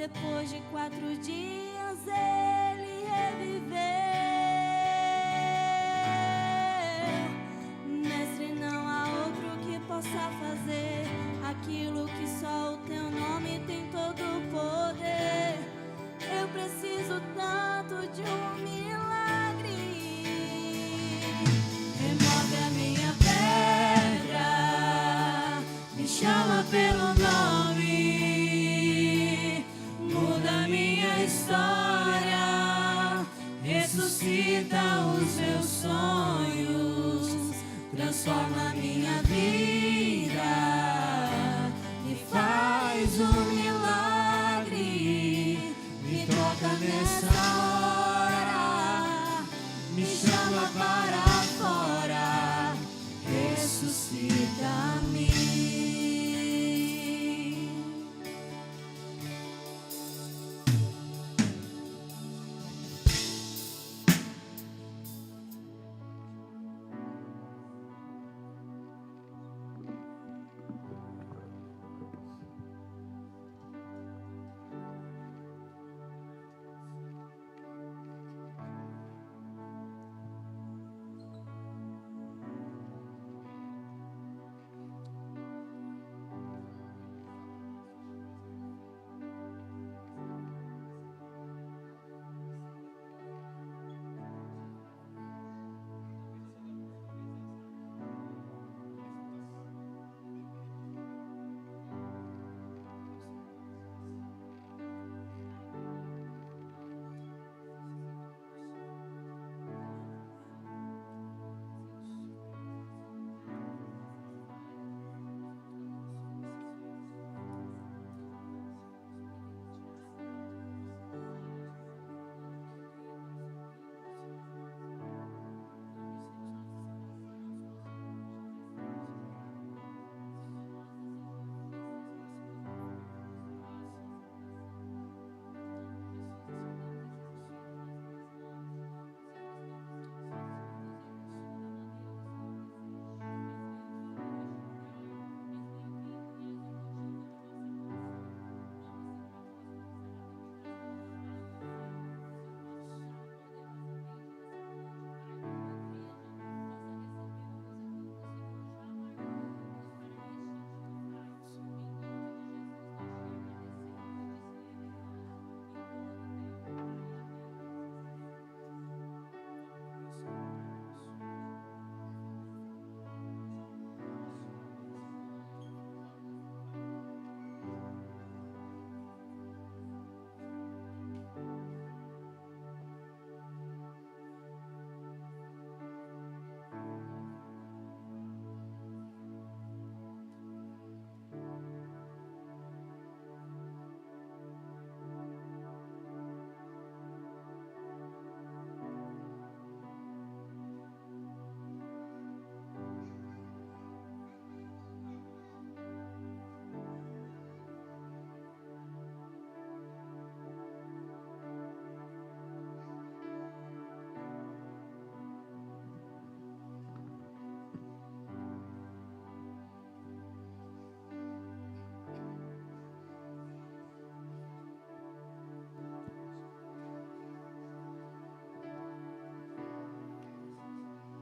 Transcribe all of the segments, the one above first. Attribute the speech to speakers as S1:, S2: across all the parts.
S1: Depois de 4 dias ele reviveu. Mestre, não há outro que possa fazer aquilo que só o teu nome tem todo o poder. Eu preciso tanto de um milagre. Remove a minha pedra, me chama pelo nome, muda minha história, ressuscita os meus sonhos, transforma minha vida e faz um milagre. Me toca nessa hora, me chama para fora, ressuscita-me.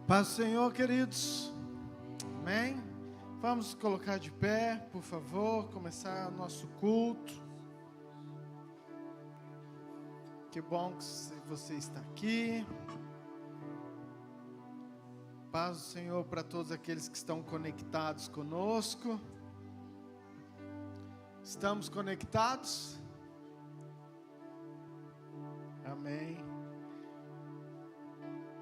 S2: Paz do Senhor, queridos. Amém? Vamos colocar de pé, por favor, começar o nosso culto. Que bom que você está aqui. Paz do Senhor para todos aqueles que estão conectados conosco. Estamos conectados? Amém.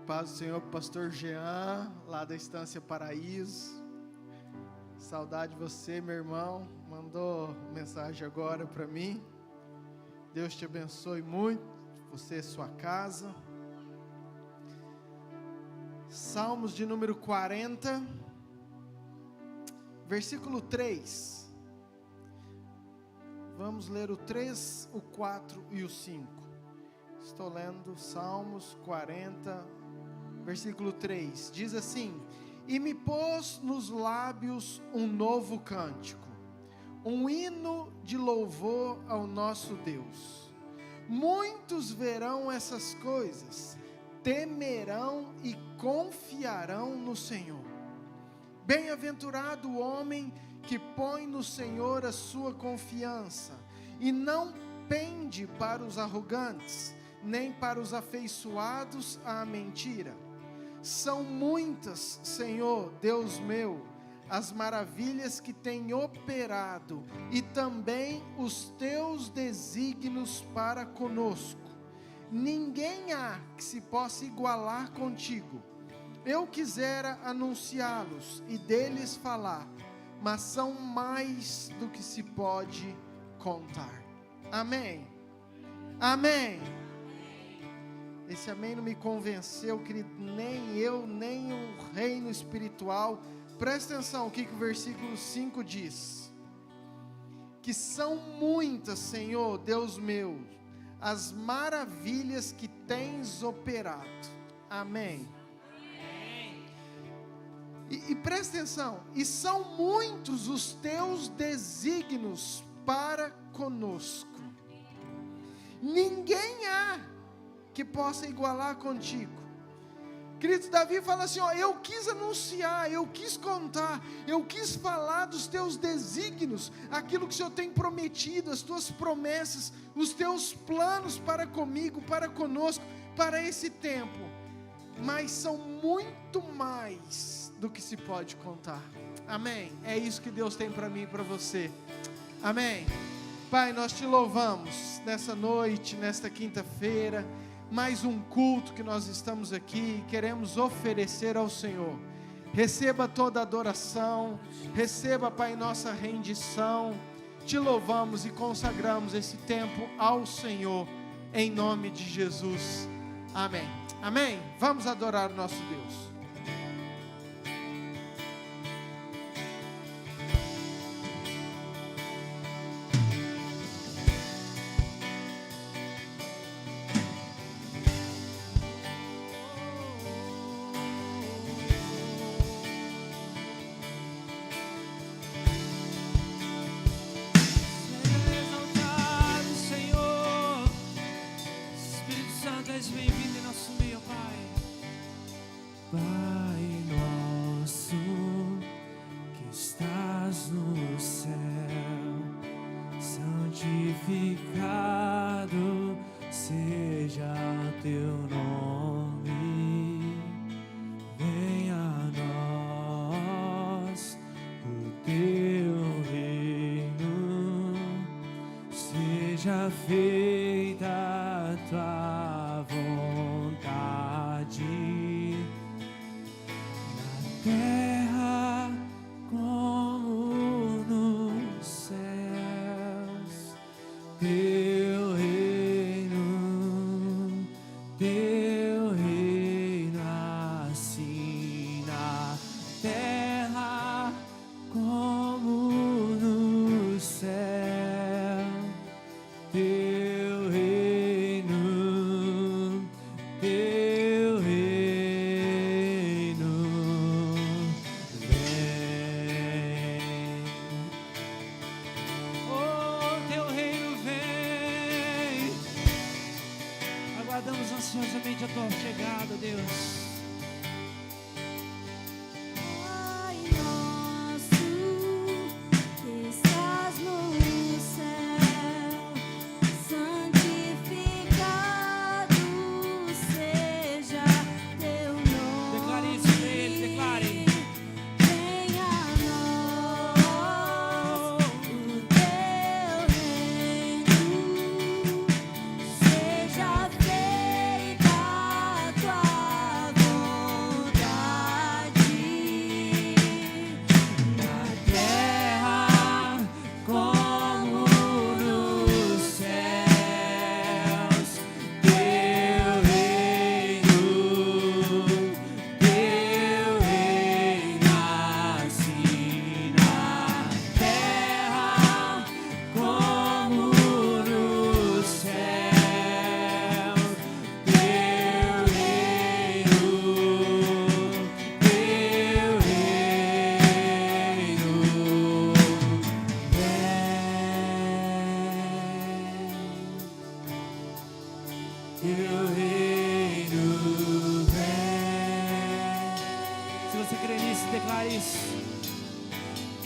S2: Paz do Senhor, pastor Jean, lá da Estância Paraíso. Saudade de você, meu irmão. Mandou mensagem agora para mim. Deus te abençoe muito, você e sua casa. Salmos de número 40, versículo 3. Vamos ler o 3, o 4 e o 5. Estou lendo Salmos 40, versículo 3, diz assim: E me pôs nos lábios um novo cântico, um hino de louvor ao nosso Deus. Muitos verão essas coisas, temerão e confiarão no Senhor. Bem-aventurado o homem que põe no Senhor a sua confiança e não pende para os arrogantes, nem para os afeiçoados à mentira. São muitas, Senhor, Deus meu, as maravilhas que tem operado e também os teus desígnios para conosco. Ninguém há que se possa igualar contigo. Eu quisera anunciá-los e deles falar, mas são mais do que se pode contar. Amém. Amém. Esse amém não me convenceu, querido, nem eu, nem o reino espiritual. Presta atenção o que o versículo 5 diz. Que são muitas, Senhor, Deus meu, as maravilhas que tens operado. Amém. E presta atenção, e são muitos os teus desígnios para conosco. Ninguém há que possa igualar contigo. Querido, Davi fala assim, ó, eu quis anunciar, eu quis contar, eu quis falar dos teus desígnios, aquilo que o Senhor tem prometido, as tuas promessas, os teus planos para comigo, para conosco, para esse tempo, mas são muito mais do que se pode contar. Amém? É isso que Deus tem para mim e para você. Amém? Pai, nós te louvamos nessa noite, nesta quinta-feira, mais um culto que nós estamos aqui, queremos oferecer ao Senhor. Receba toda a adoração, receba, Pai, nossa rendição. Te louvamos e consagramos esse tempo ao Senhor, em nome de Jesus. Amém. Amém? Vamos adorar o nosso Deus.
S3: Bem-vindo em nosso meio, Pai. Pai nosso que estás no céu, santificado seja o teu nome. Venha a nós o teu reino, seja feita a tua vontade, na terra como nos céus. Teu reino assim na terra como no céu. Teu reino vem. Oh, teu reino vem. Aguardamos ansiosamente a tua chegada, Deus.
S1: Pai nosso que estás no céu, santificado seja teu nome.
S3: Declare isso pra ele, declare.
S1: Venha a nós o teu reino, seja feita a tua vontade.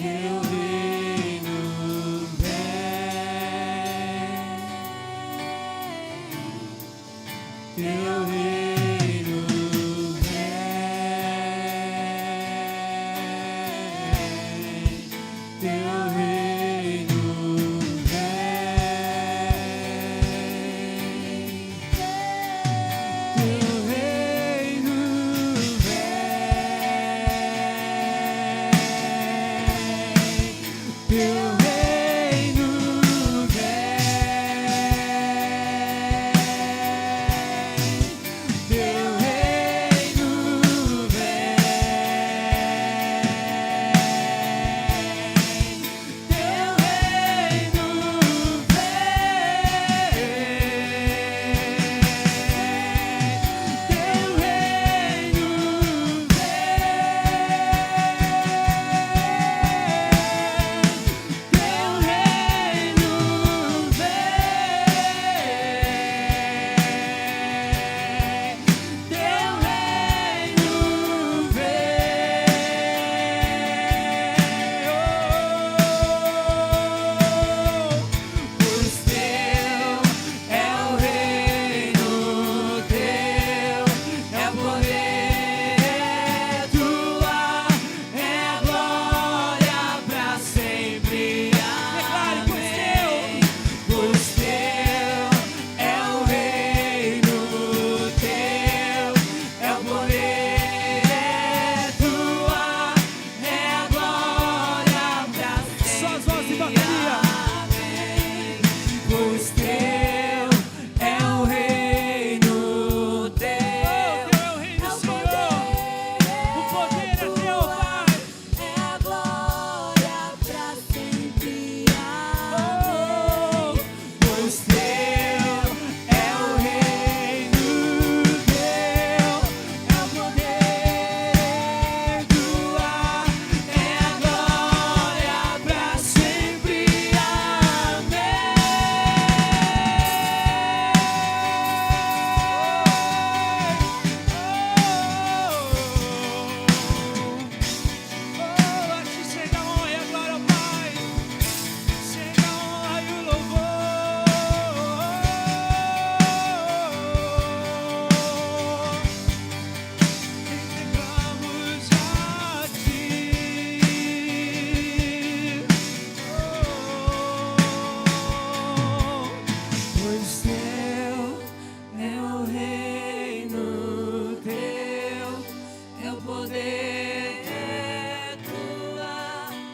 S3: teu reino vem, teu reino vem, teu reino vem, teu reino vem, teu reino vem, teu reino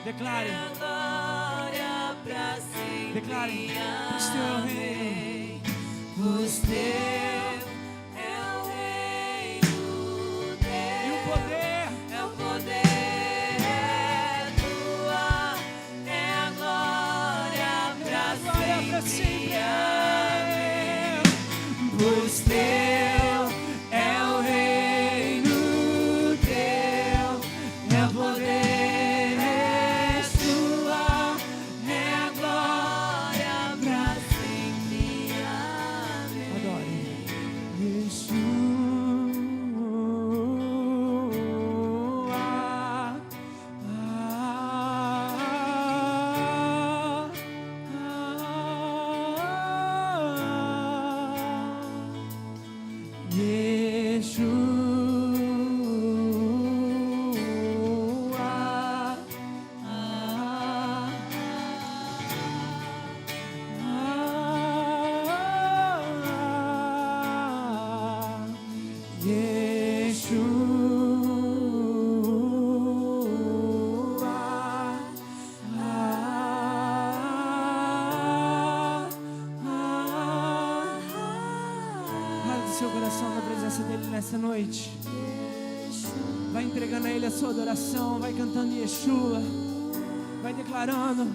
S3: Declare. Declare. Pois teu é o reino.
S1: Pois teu é o reino, Deus.
S3: E o poder.
S1: É o poder, é tua, é a glória pra sempre. Amém. Pois teu é o reino, teu é o poder.
S3: Seu coração na presença dele nessa noite. Vai entregando a ele a sua adoração. Vai cantando Yeshua. Vai declarando.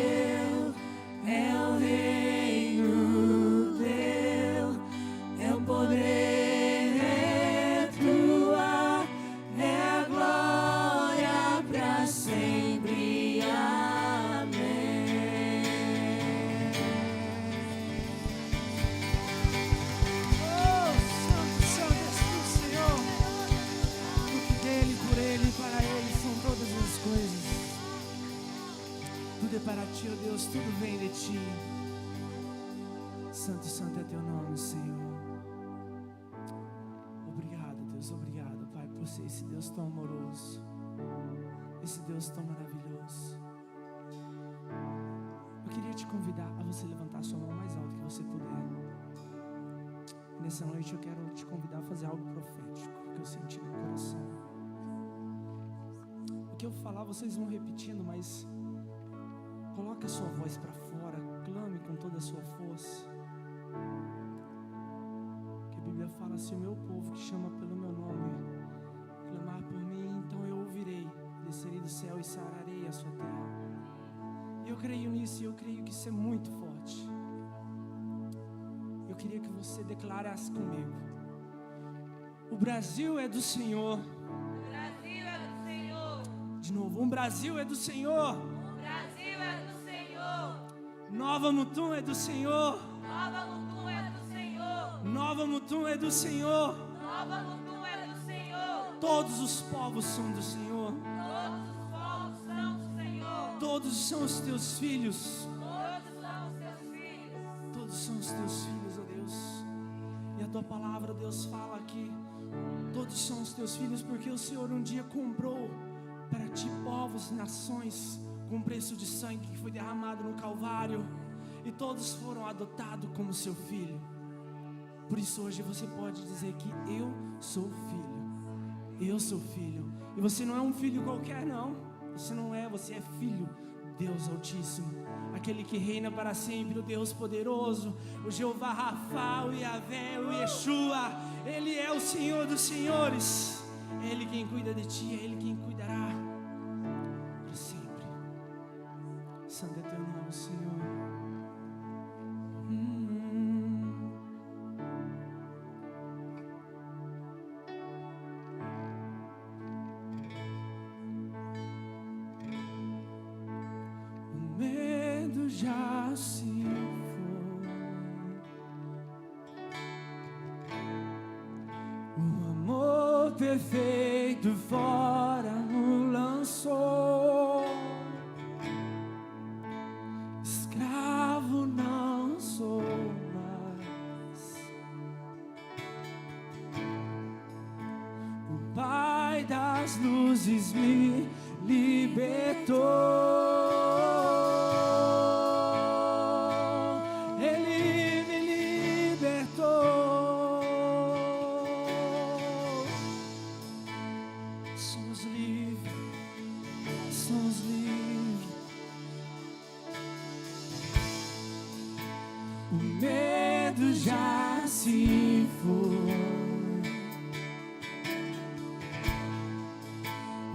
S3: teu, é o reino teu, é o poder, é tua, é a glória pra sempre. Amém. Oh, santo, santo és tu, Senhor. Porque dele, por ele, para ele são todas as coisas. Tudo é para ti, ó Deus, tudo vem de ti. Santo, santo é teu nome, Senhor. Obrigado, Deus, obrigado, Pai, por ser esse Deus tão amoroso, esse Deus tão maravilhoso. Eu queria te convidar a você levantar sua mão mais alto que você puder. Nessa noite eu quero te convidar a fazer algo profético que eu senti no coração. O que eu falar vocês vão repetindo, mas coloque a sua voz para fora, clame com toda a sua força. Que a Bíblia fala assim: o meu povo que chama pelo meu nome clamar por mim, então eu ouvirei, descerei do céu e sararei a sua terra. E eu creio nisso, e eu creio que isso é muito forte. Eu queria que você declarasse comigo: o Brasil é do Senhor.
S1: O Brasil é do Senhor.
S3: De novo, o Brasil é do Senhor.
S1: O Brasil é do Senhor.
S3: Nova Mutum é do Senhor.
S1: Nova Mutum é do Senhor.
S3: Nova Mutum é do Senhor.
S1: Nova Mutum é do Senhor.
S3: Todos os povos são do Senhor.
S1: Todos os povos são do Senhor.
S3: Todos são os teus filhos.
S1: Todos são os seus filhos.
S3: Todos são os teus filhos, ó Deus. E a tua palavra, Deus, fala aqui: todos são os teus filhos, porque o Senhor um dia comprou para ti povos e nações com preço de sangue que foi derramado no Calvário, e todos foram adotados como seu filho. Por isso hoje você pode dizer que eu sou filho. Eu sou filho. E você não é um filho qualquer, não. Você não é, você é filho do Deus Altíssimo, aquele que reina para sempre, o Deus poderoso, o Jeová Rafa, o Yahvé, o Yeshua. Ele é o Senhor dos senhores. É Ele quem cuida de ti, é Ele quem cuidará para sempre. Santo é teu nome, Senhor. O medo já se foi, o amor perfeito fora nos lançou. Escravo não sou mais, o Pai das luzes me libertou. Ele me libertou. Somos livres, somos livres. O medo já se foi,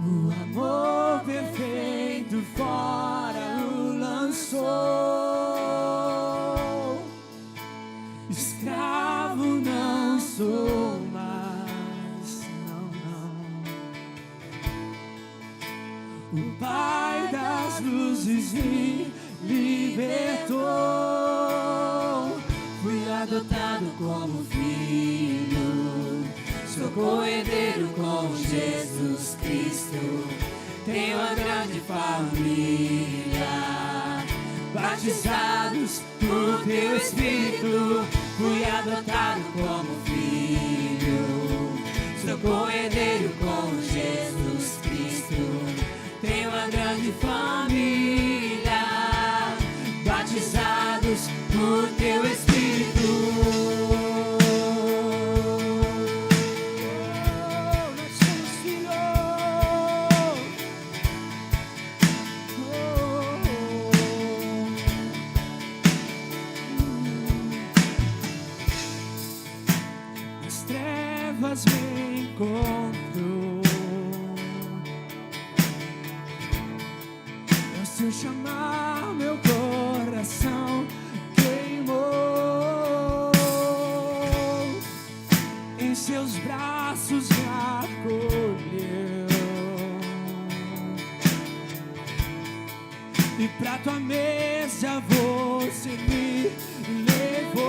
S3: o amor perfeito fora o lançou. Escravo não sou mais, não, não. O Pai das luzes me libertou. Fui adotado como filho, sou co-herdeiro com Jesus Cristo. Tenho uma grande família, batizados por teu Espírito. Fui adotado como filho, sou co-herdeiro com Jesus Cristo. Tenho uma grande família, batizados por teu Espírito. Nós somos filhos. Nas trevas me encontro, se eu chamar meu coração, presença você me levou.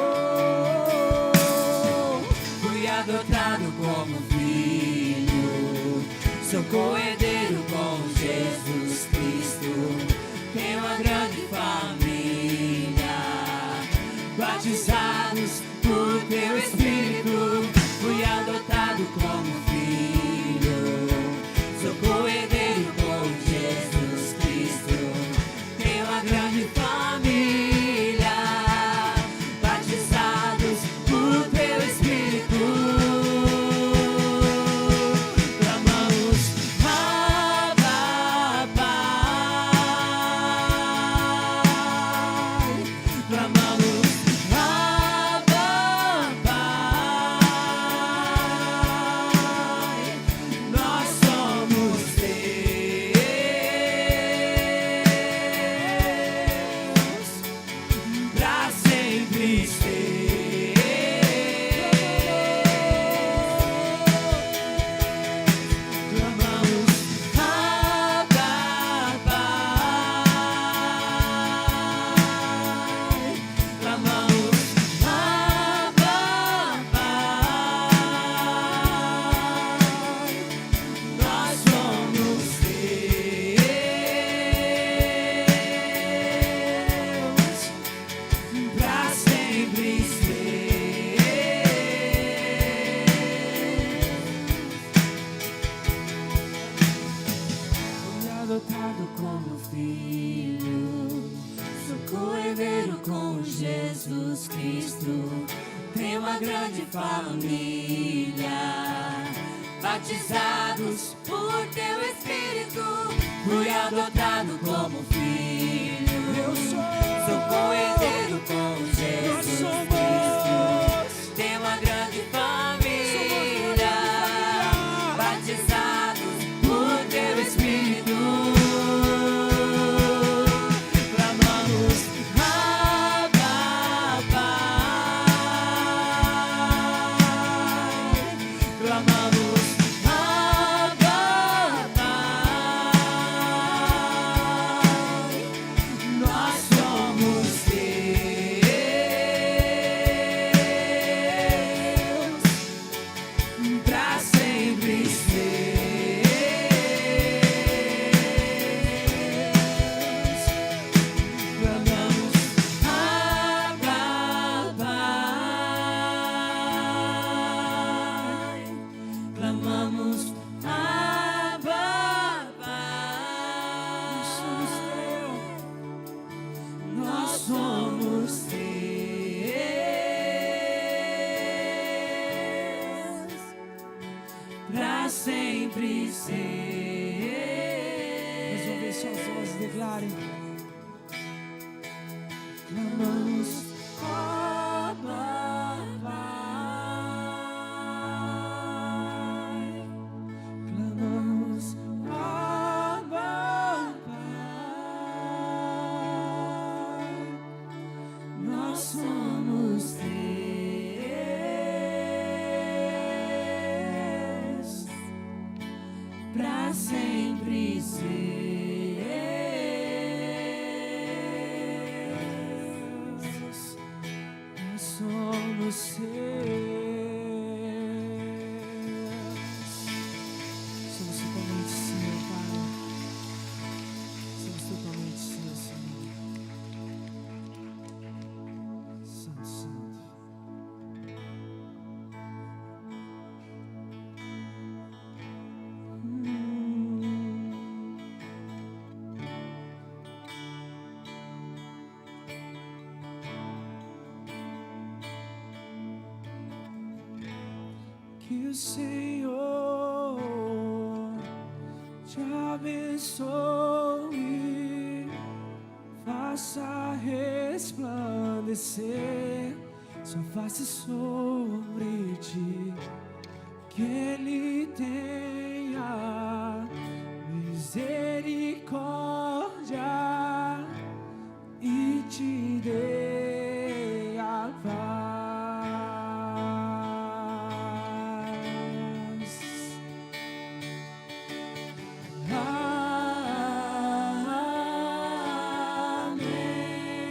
S4: Fui adotado como filho, sou co-herdeiro com Jesus Cristo. Tenho uma grande família, batizados por teu Espírito. Fui adotado como filho, sou co-herdeiro com Jesus Cristo. Tenho uma grande família, batizados por teu Espírito. Clamamos, Abba, Pai. Clamamos, Abba, Pai. Nós somos teus, pra sempre ser. Clamamos, Abba, Pai. Clamamos, Abba, Pai. Nós somos teus, pra sempre ser. Fui adotado como filho, sou co-herdeiro com Jesus Cristo. Tenho uma grande família, batizados por teu Espírito. Fui adotado como filho, sou co-herdeiro com Jesus Cristo. Tenho uma grande família, batizados por teu Espírito. Clamamos, Abba, Pai. Clamamos, Abba, Pai. Nós somos teus, pra sempre ser. Clamamos, Abba, Pai. Clamamos, Abba, Pai. Nós somos teus, pra sempre ser.
S3: Mais uma vez, suas vozes declarem. Clamamos,
S4: Abba, Pai.
S3: clamamos, Abba, Pai.
S4: Nós somos teus, pra sempre ser.
S3: Nós somos seus. Somos totalmente seus, Pai. Somos totalmente seus, Senhor. Santo, Santo. Que o Senhor te abençoe, faça resplandecer sua face sobre ti, que Ele tenha misericórdia e te dê a paz. Amém.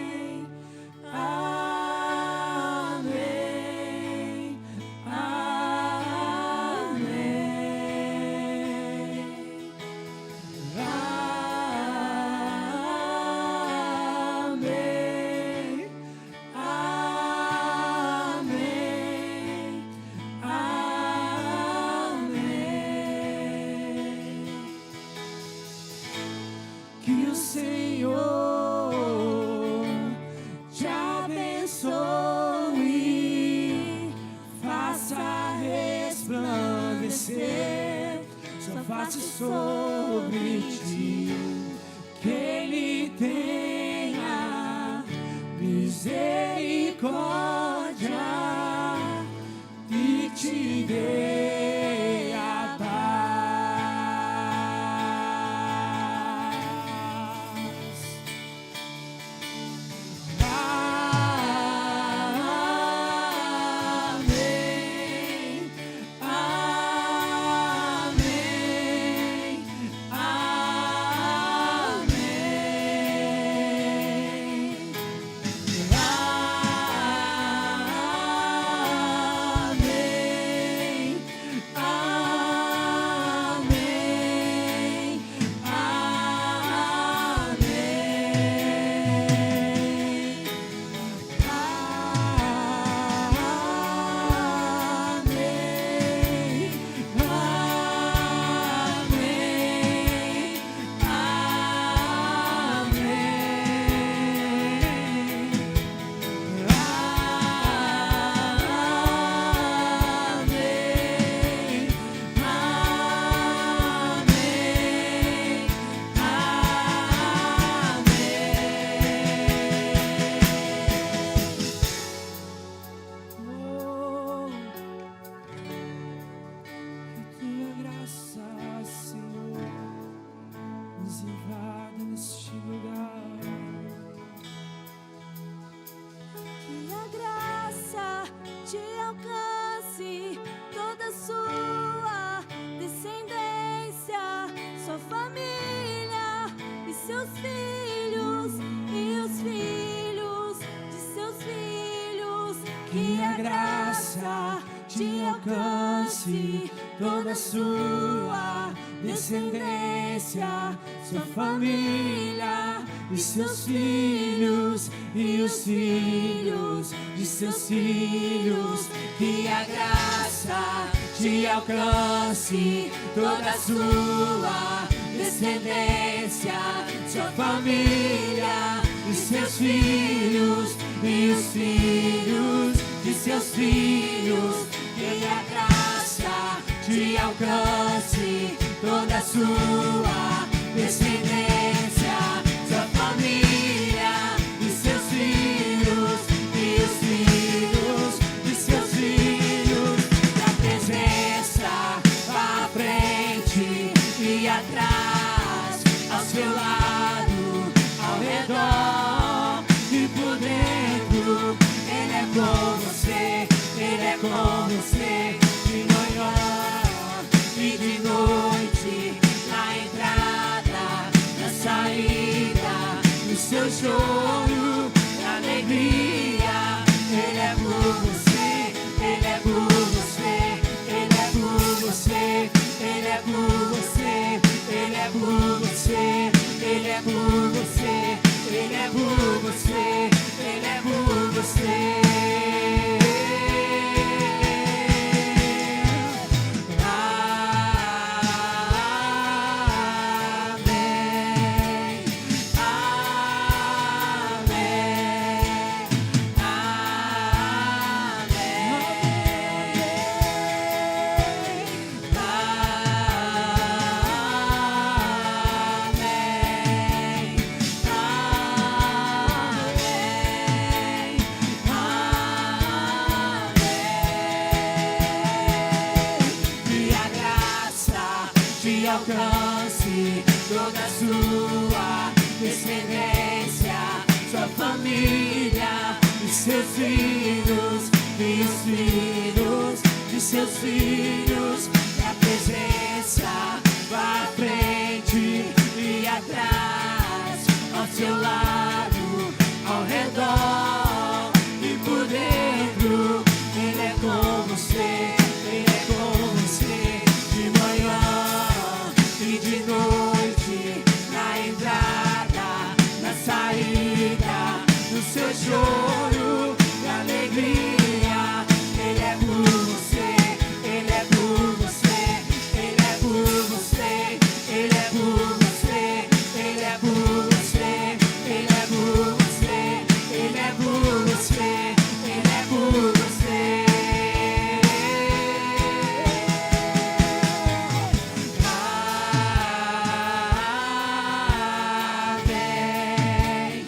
S4: misericórdia e te dei a paz. Amém, amém,
S1: Que a graça te alcance, toda a sua descendência, sua família e seus filhos e os filhos de seus filhos. Que a graça te alcance, toda a sua descendência, sua família e seus filhos e os filhos de seus filhos. Que a graça te alcance, toda a sua descendência, sua família e seus filhos e os filhos de seus filhos. Da presença à frente e atrás, ao seu lado, ao redor e por dentro. Ele é com você, Ele é com você, de manhã e de noite, na entrada, na saída, no seu choro, na alegria. Ele é por você, Ele é por você, Ele é por você, Ele é por você, Ele é por você, Ele é por você, Ele é por você, Ele é por você. Alcance toda a sua descendência, sua família e seus filhos e os filhos de seus filhos. Da presença vá à frente e atrás, ao seu lado, ao redor e por dentro. Ele é com você, Ele é com você, de manhã e de noite, na entrada, na saída, no seu choro, na alegria. Ele é por você, Ele é por você, Ele é por você, Ele é por você, Ele é por você, Ele é por você, Ele é por você, Ele é por você. Amém,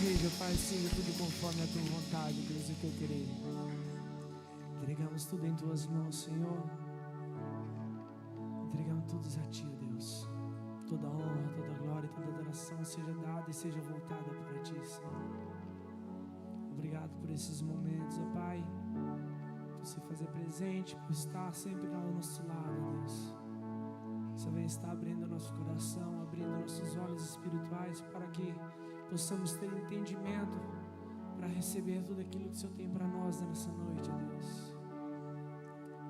S3: seja, Pai, seja tudo conforme a tua vontade, Deus, e o teu querer. Entregamos tudo em tuas mãos, Senhor. Entregamos tudo a ti, Deus. Toda honra, toda glória, toda adoração seja dada e seja voltada para ti, Senhor. Obrigado por esses momentos, ó Pai, por se fazer presente, por estar sempre ao nosso lado, Deus. Você vem estar abrindo nosso coração, abrindo nossos olhos espirituais para que possamos ter entendimento para receber tudo aquilo que o Senhor tem para nós nessa noite, ó Deus.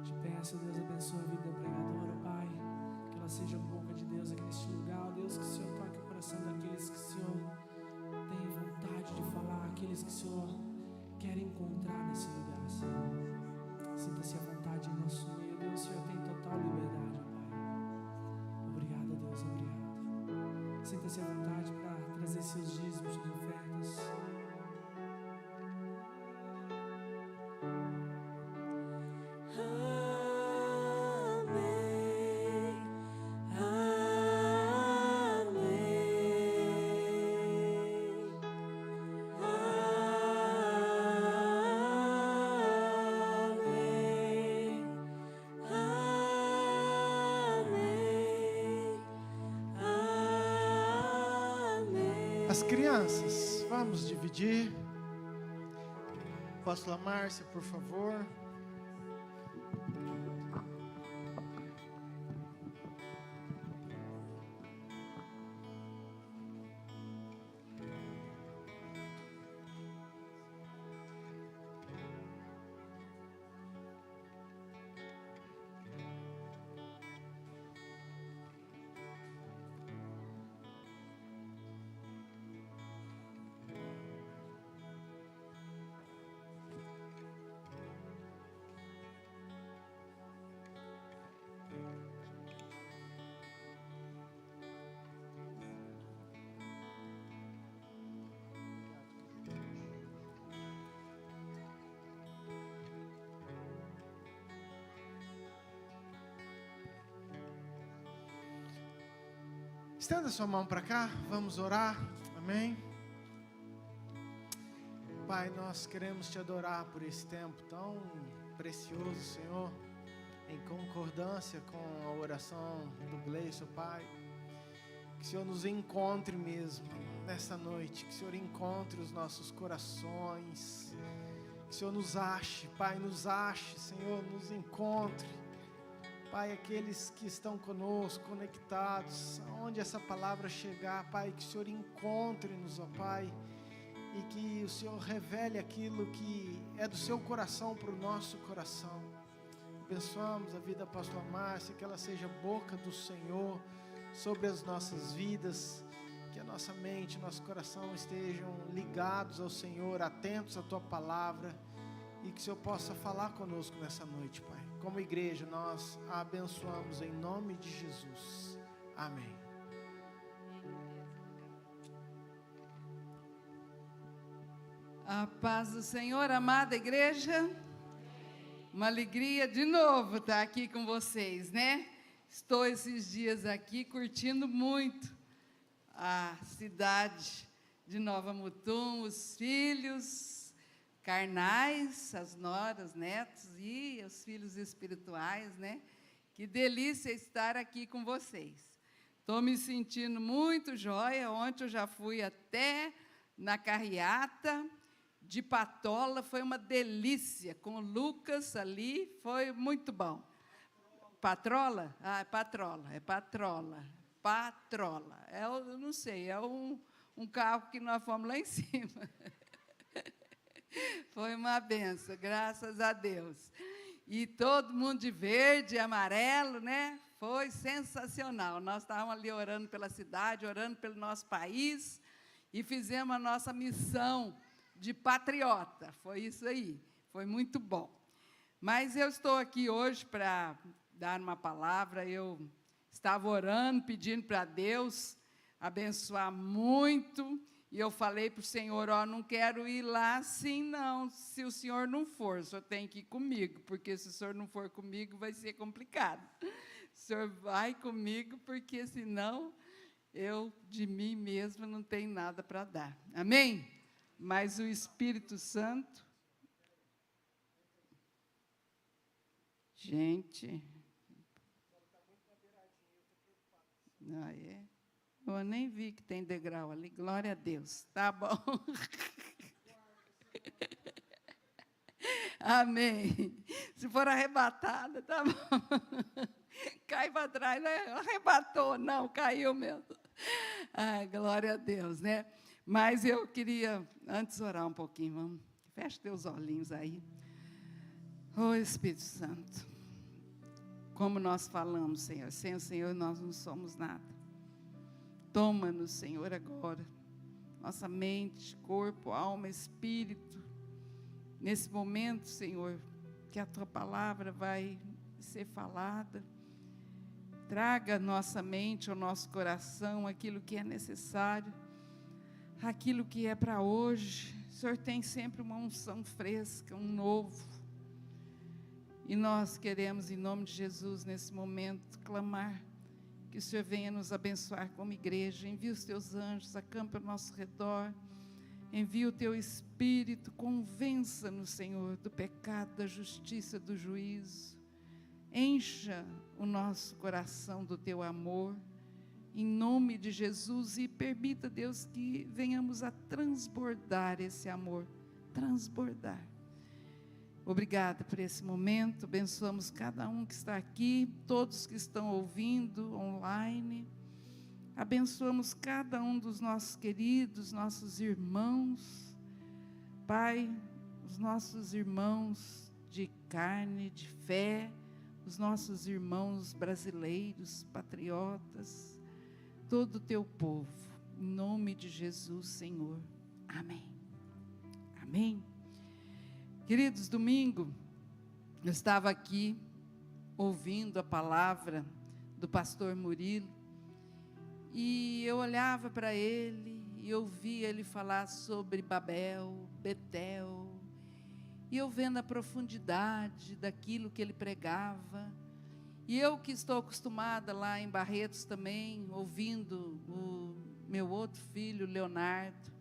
S3: Te peço, Deus, abençoe a vida da pregadora, Pai, que ela seja boca de Deus aqui neste lugar, ó Deus, que o Senhor toque o coração daqueles que o Senhor tem vontade de falar, aqueles que o Senhor quer encontrar nesse lugar, Senhor. Sinta-se à vontade em nosso meio, Deus, o Senhor tem total liberdade, Pai. Obrigado, Deus, obrigado. Sinta-se à vontade para trazer seus dízimos e ofertas.
S2: As crianças, vamos dividir. Apóstola Márcia, por favor. Estenda sua mão para cá, vamos orar, amém? Pai, nós queremos te adorar por esse tempo tão precioso, Senhor, em concordância com a oração do Gleison, Pai. Que o Senhor nos encontre mesmo nessa noite, que o Senhor encontre os nossos corações, que o Senhor nos ache, Pai, nos ache, Senhor, nos encontre. Pai, aqueles que estão conosco, conectados, aonde essa palavra chegar, Pai, que o Senhor encontre-nos, ó Pai, e que o Senhor revele aquilo que é do seu coração para o nosso coração. Abençoamos a vida da apóstola Márcia, que ela seja boca do Senhor sobre as nossas vidas, que a nossa mente, nosso coração estejam ligados ao Senhor, atentos à Tua palavra, e que o Senhor possa falar conosco nessa noite, Pai. Como igreja, nós a abençoamos em nome de Jesus. Amém.
S5: A paz do Senhor, amada igreja. Uma alegria de novo estar aqui com vocês, né? Estou esses dias aqui curtindo muito a cidade de Nova Mutum, os filhos carnais, as noras, netos e os filhos espirituais, né? Que delícia estar aqui com vocês. Estou me sentindo muito joia. Ontem eu já fui até na carreata de Patola, foi uma delícia, com o Lucas ali, foi muito bom. Patrola? Ah, é Patrola, é Patrola. Patrola. Eu não sei, é um carro que nós fomos lá em cima. Foi uma benção, graças a Deus. E todo mundo de verde e amarelo, né? Foi sensacional. Nós estávamos ali orando pela cidade, orando pelo nosso país, e fizemos a nossa missão de patriota. Foi isso aí, foi muito bom. Mas eu estou aqui hoje para dar uma palavra. Eu estava orando, pedindo para Deus abençoar muito, e eu falei para o Senhor, não quero ir lá assim não, se o Senhor não for, o Senhor tem que ir comigo, porque se o Senhor não for comigo, vai ser complicado. O Senhor vai comigo, porque senão, eu, de mim mesma, não tenho nada para dar. Amém? Mas o Espírito Santo, gente, ah, é? Eu nem vi que tem degrau ali, glória a Deus, tá bom. Amém. Se for arrebatada, tá bom. Cai para trás, né? Arrebatou, não, caiu mesmo. Ai, glória a Deus, né? Mas eu queria, antes, orar um pouquinho, vamos. Fecha teus olhinhos aí. Ô Espírito Santo, como nós falamos, Senhor, sem o Senhor nós não somos nada. Toma-nos, Senhor, agora, nossa mente, corpo, alma, espírito. Nesse momento, Senhor, que a Tua palavra vai ser falada, traga à nossa mente, ao nosso coração, aquilo que é necessário, aquilo que é para hoje. O Senhor tem sempre uma unção fresca, um novo. E nós queremos, em nome de Jesus, nesse momento, clamar que o Senhor venha nos abençoar como igreja. Envia os Teus anjos, acampa ao nosso redor. Envia o Teu Espírito, convença-nos, Senhor, do pecado, da justiça, do juízo. Encha o nosso coração do Teu amor, em nome de Jesus, e permita, Deus, que venhamos a transbordar esse amor, transbordar. Obrigada por esse momento, abençoamos cada um que está aqui, todos que estão ouvindo online, abençoamos cada um dos nossos queridos, nossos irmãos, Pai, os nossos irmãos de carne, de fé, os nossos irmãos brasileiros, patriotas, todo o Teu povo, em nome de Jesus, Senhor, amém, amém. Queridos, domingo, eu estava aqui, ouvindo a palavra do pastor Murilo, e eu olhava para ele, e ouvia ele falar sobre Babel, Betel, e eu vendo a profundidade daquilo que ele pregava, e eu que estou acostumada lá em Barretos também, ouvindo o meu outro filho, Leonardo,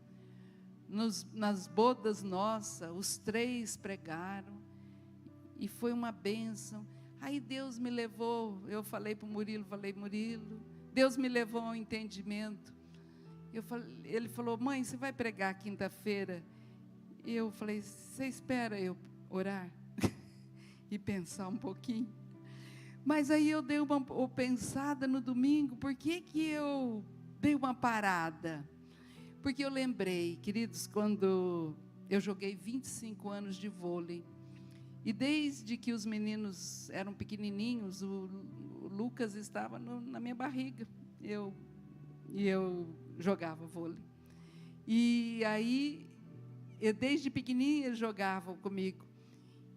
S5: nas bodas nossas, os 3 pregaram, e foi uma bênção. Aí Deus me levou, eu falei para o Murilo, Murilo, Deus me levou ao entendimento. Ele falou, mãe, você vai pregar quinta-feira? Eu falei, você espera eu orar? E pensar um pouquinho. Mas aí eu dei uma pensada no domingo, por que eu dei uma parada? Porque eu lembrei, queridos, quando eu joguei 25 anos de vôlei, e desde que os meninos eram pequenininhos, o Lucas estava na minha barriga, e eu jogava vôlei. E aí, desde pequenininha, eles jogavam comigo.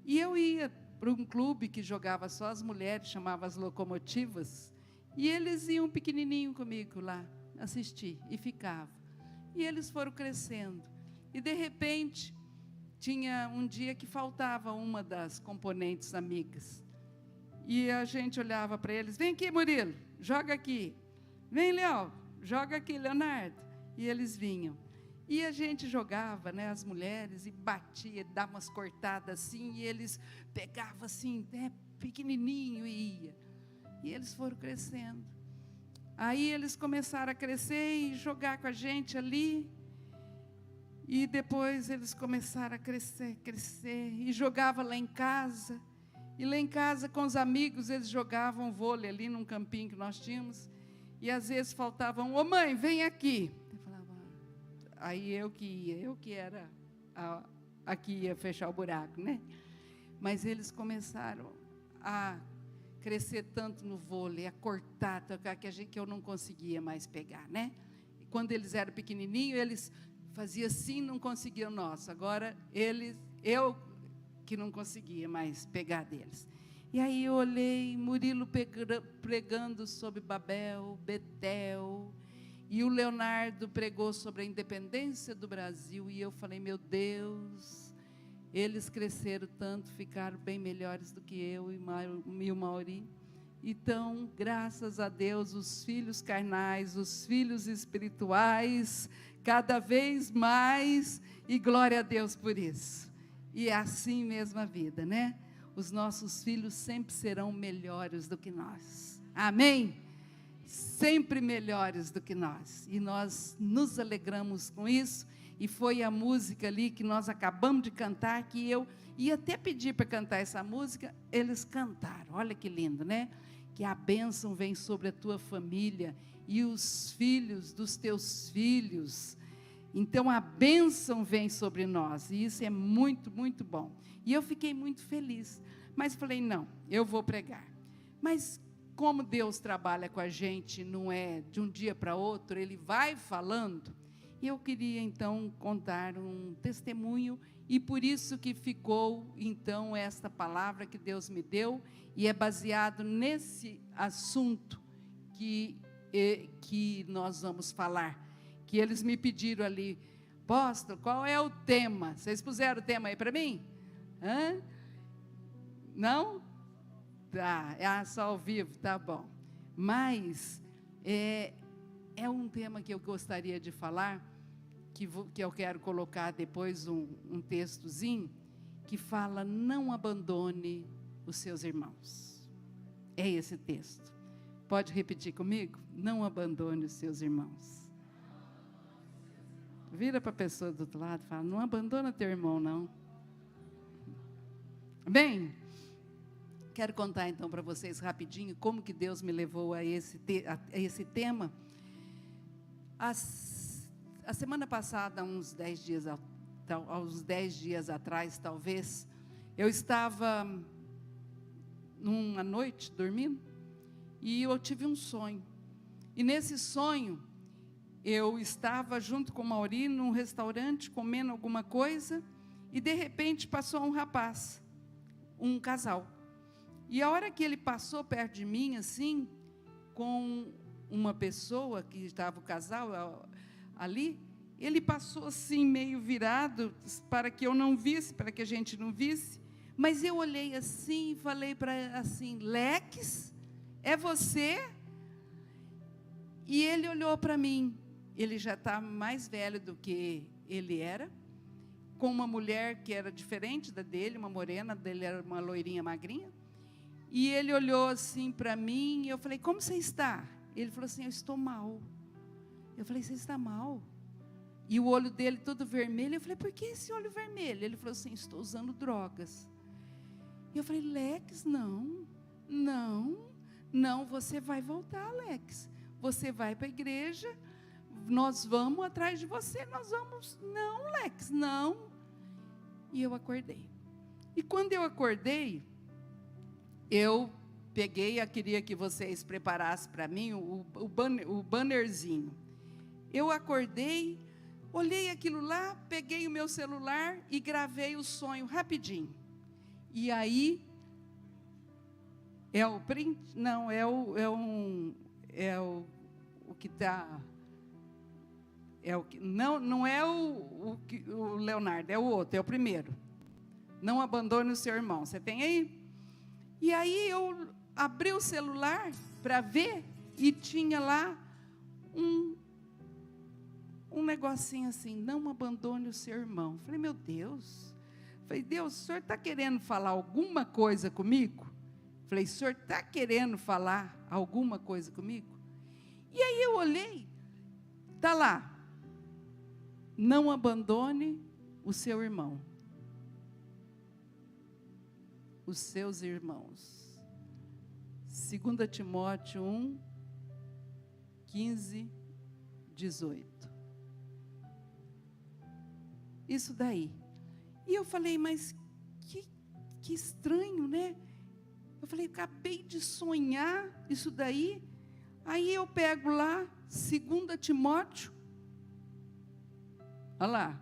S5: E eu ia para um clube que jogava só as mulheres, chamava as Locomotivas, e eles iam pequenininho comigo lá, assistir, e ficava. E eles foram crescendo. E, de repente, tinha um dia que faltava uma das componentes amigas. E a gente olhava para eles, vem aqui, Murilo, joga aqui. Vem, Léo, joga aqui, Leonardo. E eles vinham. E a gente jogava, né, as mulheres, e batia, dava umas cortadas assim, e eles pegavam assim, pequenininho, e ia. E eles foram crescendo. Aí eles começaram a crescer e jogar com a gente ali. E depois eles começaram a crescer. E jogavam lá em casa. E lá em casa, com os amigos, eles jogavam vôlei ali num campinho que nós tínhamos. E às vezes faltavam, ô mãe, vem aqui. Eu falava, aí eu que era a que ia fechar o buraco, né? Mas eles começaram a crescer tanto no vôlei, a cortar, que eu não conseguia mais pegar, né? E quando eles eram pequenininhos, eles faziam assim, não conseguiam nosso. Agora, eu que não conseguia mais pegar deles. E aí eu olhei, Murilo pregando sobre Babel, Betel, e o Leonardo pregou sobre a independência do Brasil, e eu falei, meu Deus, eles cresceram tanto, ficaram bem melhores do que eu e o Mauri. Então, graças a Deus, os filhos carnais, os filhos espirituais, cada vez mais, e glória a Deus por isso. E é assim mesmo a vida, né? Os nossos filhos sempre serão melhores do que nós. Amém? Sempre melhores do que nós. E nós nos alegramos com isso. E foi a música ali que nós acabamos de cantar, que eu ia até pedir para cantar essa música, eles cantaram. Olha que lindo, né? Que a bênção vem sobre a tua família e os filhos dos teus filhos. Então, a bênção vem sobre nós, e isso é muito, muito bom. E eu fiquei muito feliz, mas falei, não, eu vou pregar. Mas, como Deus trabalha com a gente, não é de um dia para outro, Ele vai falando, e eu queria, então, contar um testemunho, e por isso que ficou, então, esta palavra que Deus me deu, e é baseado nesse assunto que nós vamos falar. Que eles me pediram ali, apóstolo, qual é o tema? Vocês puseram o tema aí para mim? Hã? Não? Tá, só ao vivo, tá bom. Mas, é um tema que eu gostaria de falar, que eu quero colocar depois um textozinho, que fala, não abandone os seus irmãos. É esse texto. Pode repetir comigo? Não abandone os seus irmãos. Vira para a pessoa do outro lado e fala, não abandona teu irmão, não. Bem, quero contar então para vocês rapidinho como que Deus me levou a esse tema. A semana passada, uns 10 dias atrás, talvez, eu estava numa noite dormindo e eu tive um sonho. E nesse sonho, eu estava junto com o Mauri num restaurante, comendo alguma coisa, e de repente passou um rapaz, um casal. E a hora que ele passou perto de mim, assim, com uma pessoa, que estava o casal ali, ele passou assim, meio virado, para que eu não visse, para que a gente não visse, mas eu olhei assim, e falei para assim, Lex, é você? E ele olhou para mim. Ele já está mais velho do que ele era, com uma mulher que era diferente da dele, uma morena, dele era uma loirinha magrinha, e ele olhou assim para mim, e eu falei, como você está? Ele falou assim, eu estou mal. Eu falei, você está mal? E o olho dele todo vermelho, eu falei, por que esse olho vermelho? Ele falou assim, estou usando drogas. E eu falei, Lex, não, você vai voltar, Lex, você vai para a igreja, nós vamos atrás de você, não, Lex, não. E eu acordei. E quando eu acordei, eu peguei, eu queria que vocês preparassem para mim o bannerzinho. Eu acordei, olhei aquilo lá, peguei o meu celular e gravei o sonho rapidinho. E aí, é o print? Não, o que está... não é o Leonardo, é o outro, é o primeiro. Não abandone o seu irmão. Você tem aí? E aí eu abri o celular para ver e tinha lá um negocinho assim, não abandone o seu irmão. Falei, meu Deus. Falei, Deus, o senhor está querendo falar alguma coisa comigo? Falei, o senhor está querendo falar alguma coisa comigo? E aí eu olhei, está lá. Não abandone o seu irmão. Os seus irmãos. 2 Timóteo 1, 15, 18. Isso daí. E eu falei, mas que estranho, né? Eu falei, acabei de sonhar isso daí. Aí eu pego lá, 2 Timóteo. Olha lá,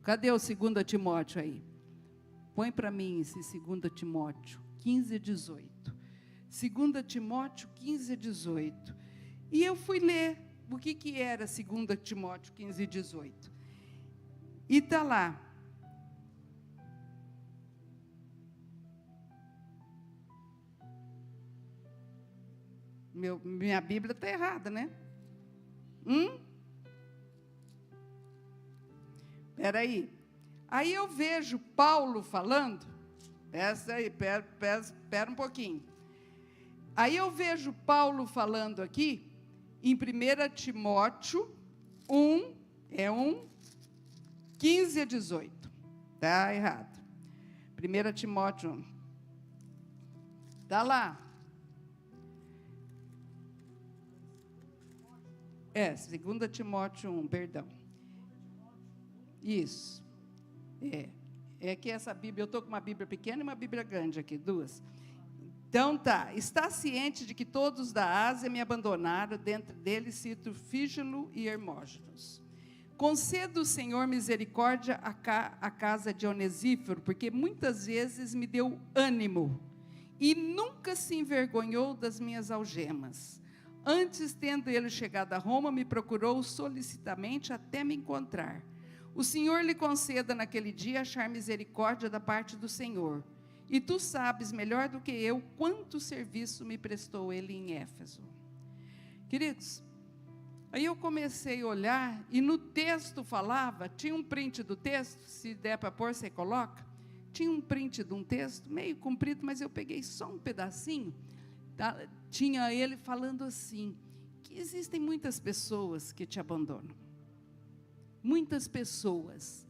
S5: cadê o 2 Timóteo aí? Põe para mim esse 2 Timóteo 15, 18. 2 Timóteo 15, 18. E eu fui ler o que era 2 Timóteo 15, 18. E está lá. Minha Bíblia está errada, né? Espera aí. Aí eu vejo Paulo falando. Espera um pouquinho. Aí eu vejo Paulo falando aqui, em 1 Timóteo 1, 15 a 18. Está errado. 1 Timóteo 1. Está lá. 2 Timóteo 1, perdão. Isso. É que essa Bíblia, eu estou com uma Bíblia pequena e uma Bíblia grande aqui, duas. Então, tá. Está ciente de que todos da Ásia me abandonaram, dentre deles cito Fígelo e Hermógenes. Conceda o Senhor misericórdia à casa de Onesíforo, porque muitas vezes me deu ânimo e nunca se envergonhou das minhas algemas. Antes, tendo ele chegado a Roma, me procurou solicitamente até me encontrar. O Senhor lhe conceda naquele dia achar misericórdia da parte do Senhor. E tu sabes melhor do que eu quanto serviço me prestou ele em Éfeso. Queridos, aí eu comecei a olhar e no texto falava, tinha um print do texto, se der para pôr, você coloca. Tinha um print de um texto, meio comprido, mas eu peguei só um pedacinho. Tá? Tinha ele falando assim, que existem muitas pessoas que te abandonam. Muitas pessoas.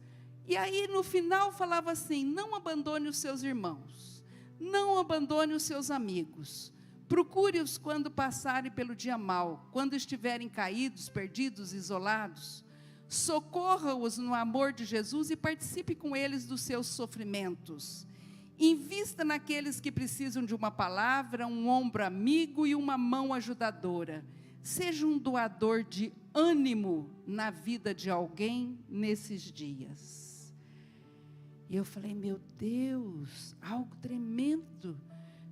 S5: E aí, no final, falava assim, não abandone os seus irmãos, não abandone os seus amigos, procure-os quando passarem pelo dia mau, quando estiverem caídos, perdidos, isolados, socorra-os no amor de Jesus e participe com eles dos seus sofrimentos. Invista naqueles que precisam de uma palavra, um ombro amigo e uma mão ajudadora. Seja um doador de ânimo na vida de alguém nesses dias. E eu falei, meu Deus, algo tremendo.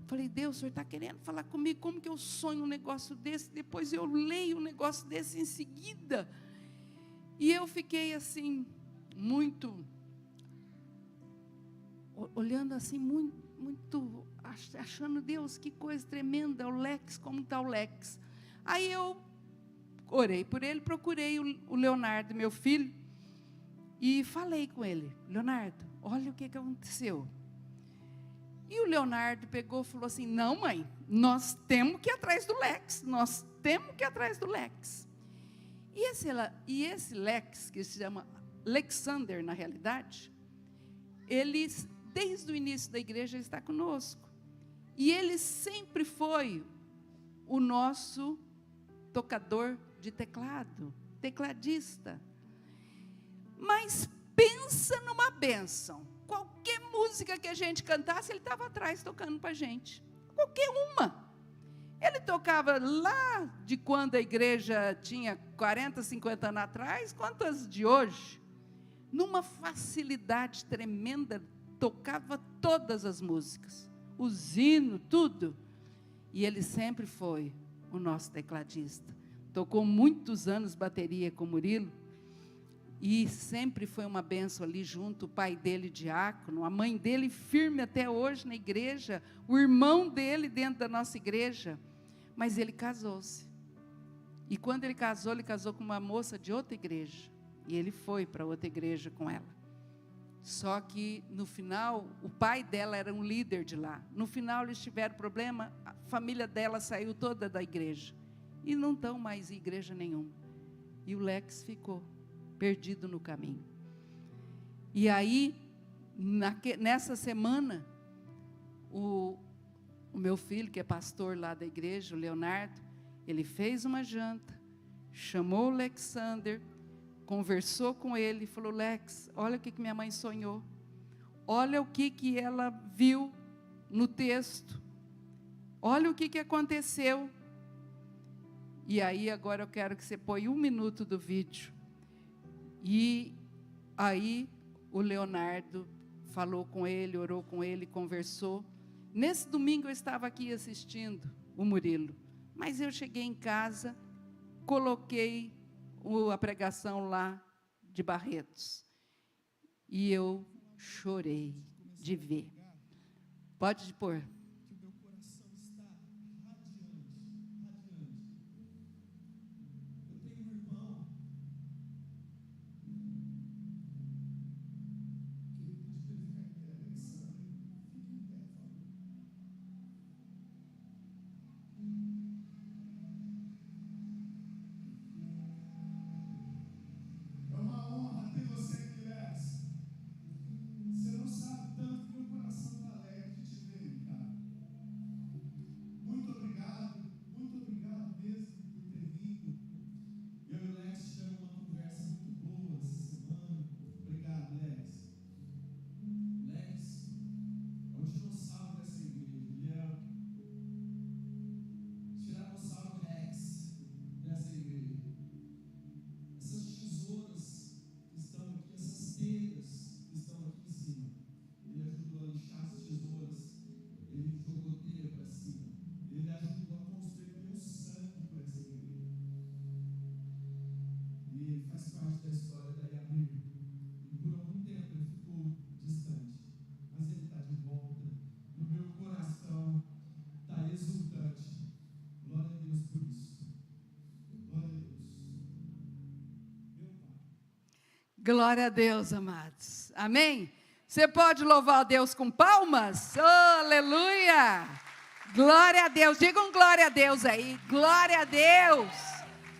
S5: Falei, Deus, o Senhor está querendo falar comigo, como que eu sonho um negócio desse, depois eu leio um negócio desse em seguida. E eu fiquei assim, muito, olhando assim, muito, achando, Deus, que coisa tremenda, o Lex, como está o Lex. Aí eu orei por ele, procurei o Leonardo, meu filho, e falei com ele, Leonardo, olha o que aconteceu. E o Leonardo pegou e falou assim, não mãe, nós temos que ir atrás do Lex, nós temos que ir atrás do Lex. E esse Lex, que se chama Alexander na realidade, ele, desde o início da igreja, está conosco. E ele sempre foi o nosso tocador de teclado, tecladista. Mas pensa numa bênção. Qualquer música que a gente cantasse, ele estava atrás tocando para a gente. Qualquer uma. Ele tocava lá de quando a igreja tinha 40, 50 anos atrás, quantas de hoje? Numa facilidade tremenda, tocava todas as músicas, os hinos, tudo. E ele sempre foi o nosso tecladista. Tocou muitos anos bateria com o Murilo, e sempre foi uma bênção ali junto, o pai dele diácono, a mãe dele firme até hoje na igreja, o irmão dele dentro da nossa igreja. Mas ele casou-se. E quando ele casou com uma moça de outra igreja. E ele foi para outra igreja com ela. Só que, no final, o pai dela era um líder de lá. No final, eles tiveram problema, a família dela saiu toda da igreja. E não estão mais em igreja nenhuma. E o Lex ficou perdido no caminho. E aí, nessa semana, o meu filho, que é pastor lá da igreja, o Leonardo, ele fez uma janta, chamou o Alexander, conversou com ele e falou, Lex, olha o que minha mãe sonhou, olha o que ela viu no texto, olha o que aconteceu. E aí agora eu quero que você ponha 1 minuto do vídeo. E aí o Leonardo falou com ele, orou com ele, conversou. Nesse domingo eu estava aqui assistindo o Murilo, mas eu cheguei em casa, coloquei a pregação lá de Barretos, e eu chorei de ver. Pode pôr.
S6: ele faz parte da história da Yabir. E por algum tempo ele ficou distante. Mas ele está de volta. E o meu coração está exultante. Glória a Deus por isso. Glória a Deus. Meu Pai.
S5: Glória a Deus, amados. Amém? Você pode louvar a Deus com palmas? Oh, aleluia! Glória a Deus. Digam glória a Deus aí. Glória a Deus.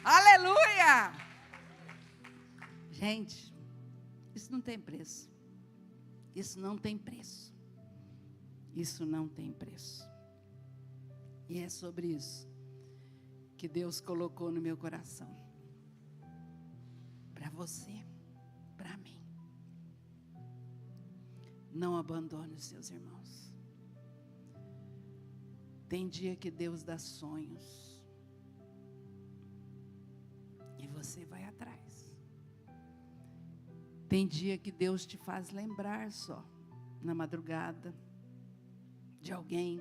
S5: Aleluia! Gente, isso não tem preço. Isso não tem preço. Isso não tem preço. E é sobre isso que Deus colocou no meu coração. Para você, para mim. Não abandone os seus irmãos. Tem dia que Deus dá sonhos. E você vai atrás. Tem dia que Deus te faz lembrar só, na madrugada, de alguém.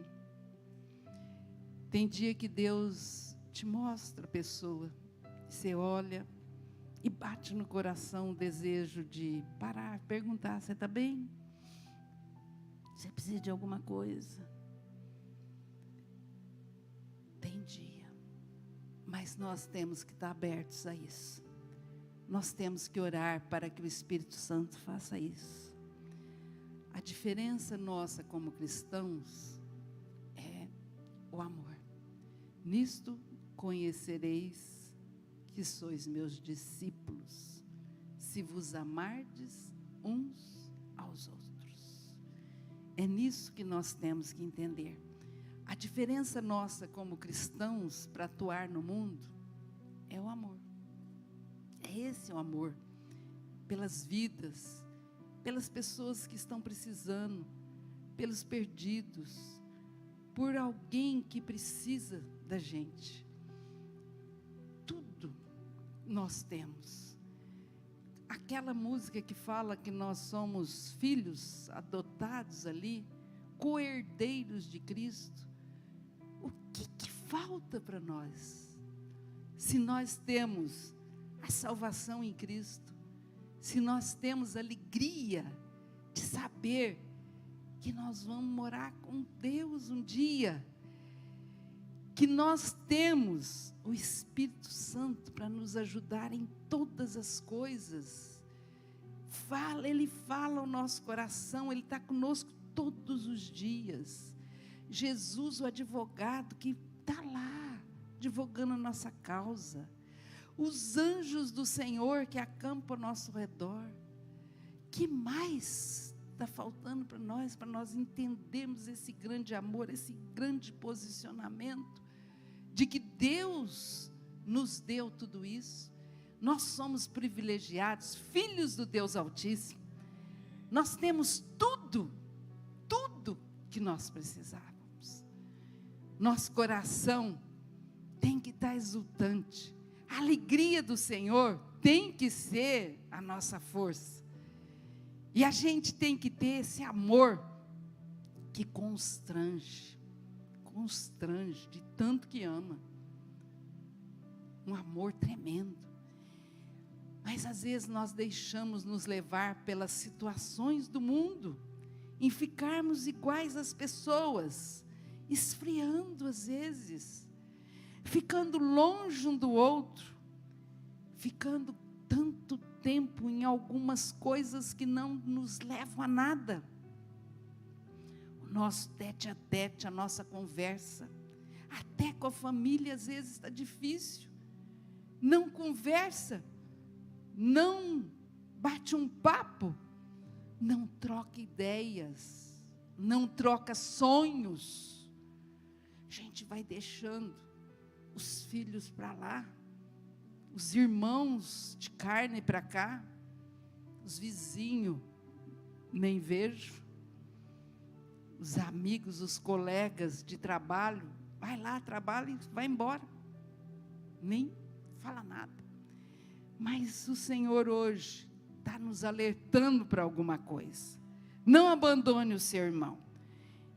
S5: Tem dia que Deus te mostra a pessoa. Você olha e bate no coração o desejo de parar, perguntar: você está bem? Você precisa de alguma coisa? Tem dia, mas nós temos que estar abertos a isso. Nós temos que orar para que o Espírito Santo faça isso. A diferença nossa como cristãos é o amor. Nisto conhecereis que sois meus discípulos, se vos amardes uns aos outros. É nisso que nós temos que entender. A diferença nossa como cristãos para atuar no mundo é o amor. É esse o amor pelas vidas, pelas pessoas que estão precisando, pelos perdidos, por alguém que precisa da gente. Tudo nós temos. Aquela música que fala que nós somos filhos adotados ali, co-herdeiros de Cristo. O que falta para nós? Se nós temos a salvação em Cristo, se nós temos a alegria de saber que nós vamos morar com Deus um dia, que nós temos o Espírito Santo para nos ajudar em todas as coisas. Ele fala ao nosso coração, Ele está conosco todos os dias. Jesus, o advogado, que está lá, advogando a nossa causa. Os anjos do Senhor que acampam ao nosso redor. Que mais está faltando para nós entendermos esse grande amor, esse grande posicionamento, de que Deus nos deu tudo isso. Nós somos privilegiados, filhos do Deus Altíssimo. Nós temos tudo que nós precisávamos. Nosso coração tem que estar exultante. A alegria do Senhor tem que ser a nossa força. E a gente tem que ter esse amor que constrange de tanto que ama. Um amor tremendo. Mas às vezes nós deixamos nos levar pelas situações do mundo, em ficarmos iguais às pessoas, esfriando às vezes, ficando longe um do outro, ficando tanto tempo em algumas coisas que não nos levam a nada. O nosso tete a tete, a nossa conversa, até com a família às vezes está difícil, não conversa, não bate um papo, não troca ideias, não troca sonhos. A gente vai deixando os filhos para lá, os irmãos de carne para cá, os vizinhos, nem vejo, os amigos, os colegas de trabalho, vai lá, trabalha e vai embora, nem fala nada. Mas o Senhor hoje está nos alertando para alguma coisa. Não abandone o seu irmão.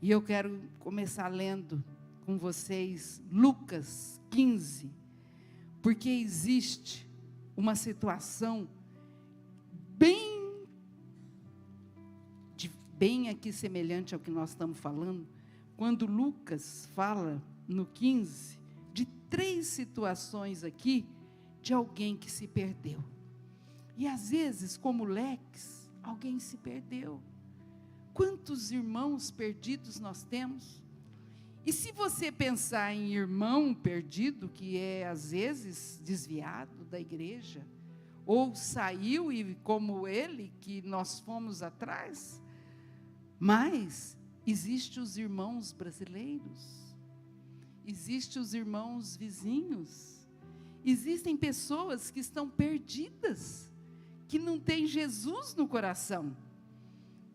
S5: E eu quero começar lendo com vocês Lucas 15, porque existe uma situação bem aqui semelhante ao que nós estamos falando, quando Lucas fala no 15, de 3 situações aqui, de alguém que se perdeu. E às vezes, como Lex, alguém se perdeu. Quantos irmãos perdidos nós temos? E se você pensar em irmão perdido, que é às vezes desviado da igreja, ou saiu e como ele, que nós fomos atrás, mas existem os irmãos brasileiros, existem os irmãos vizinhos, existem pessoas que estão perdidas, que não têm Jesus no coração.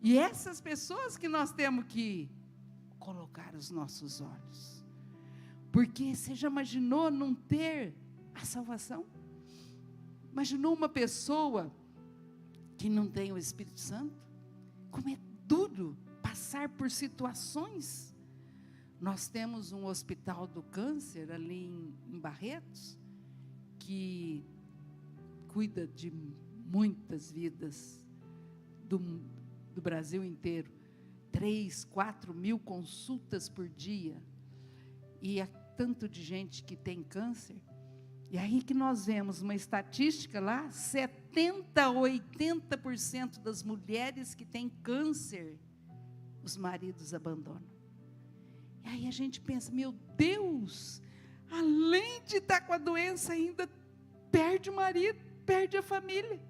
S5: E essas pessoas que nós temos que colocar os nossos olhos. Porque você já imaginou não ter a salvação? Imaginou uma pessoa que não tem o Espírito Santo? Como é duro passar por situações. Nós temos um hospital do câncer ali em Barretos, que cuida de muitas vidas do Brasil inteiro. 3, 4 mil consultas por dia. E há tanto de gente que tem câncer. E aí que nós vemos uma estatística lá, 70%, 80% das mulheres que têm câncer, os maridos abandonam. E aí a gente pensa, meu Deus, além de estar com a doença, ainda perde o marido, perde a família.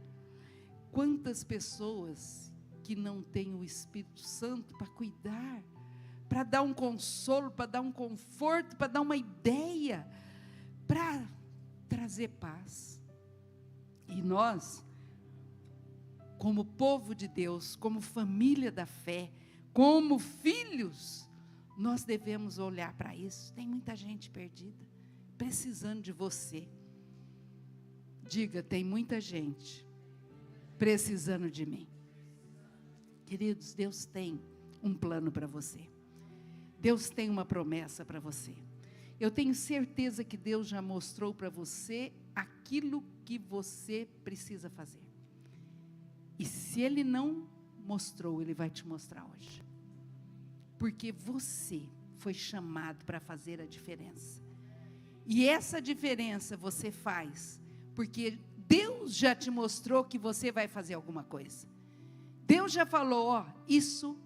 S5: Quantas pessoas que não têm o Espírito Santo para cuidar, para dar um consolo, para dar um conforto, para dar uma ideia, para trazer paz. E nós, como povo de Deus, como família da fé, como filhos, nós devemos olhar para isso. Tem muita gente perdida, precisando de você. Diga, tem muita gente precisando de mim. Queridos, Deus tem um plano para você. Deus tem uma promessa para você. Eu tenho certeza que Deus já mostrou para você aquilo que você precisa fazer. E se Ele não mostrou, Ele vai te mostrar hoje. Porque você foi chamado para fazer a diferença. E essa diferença você faz porque Deus já te mostrou que você vai fazer alguma coisa. Deus já falou, ó, isso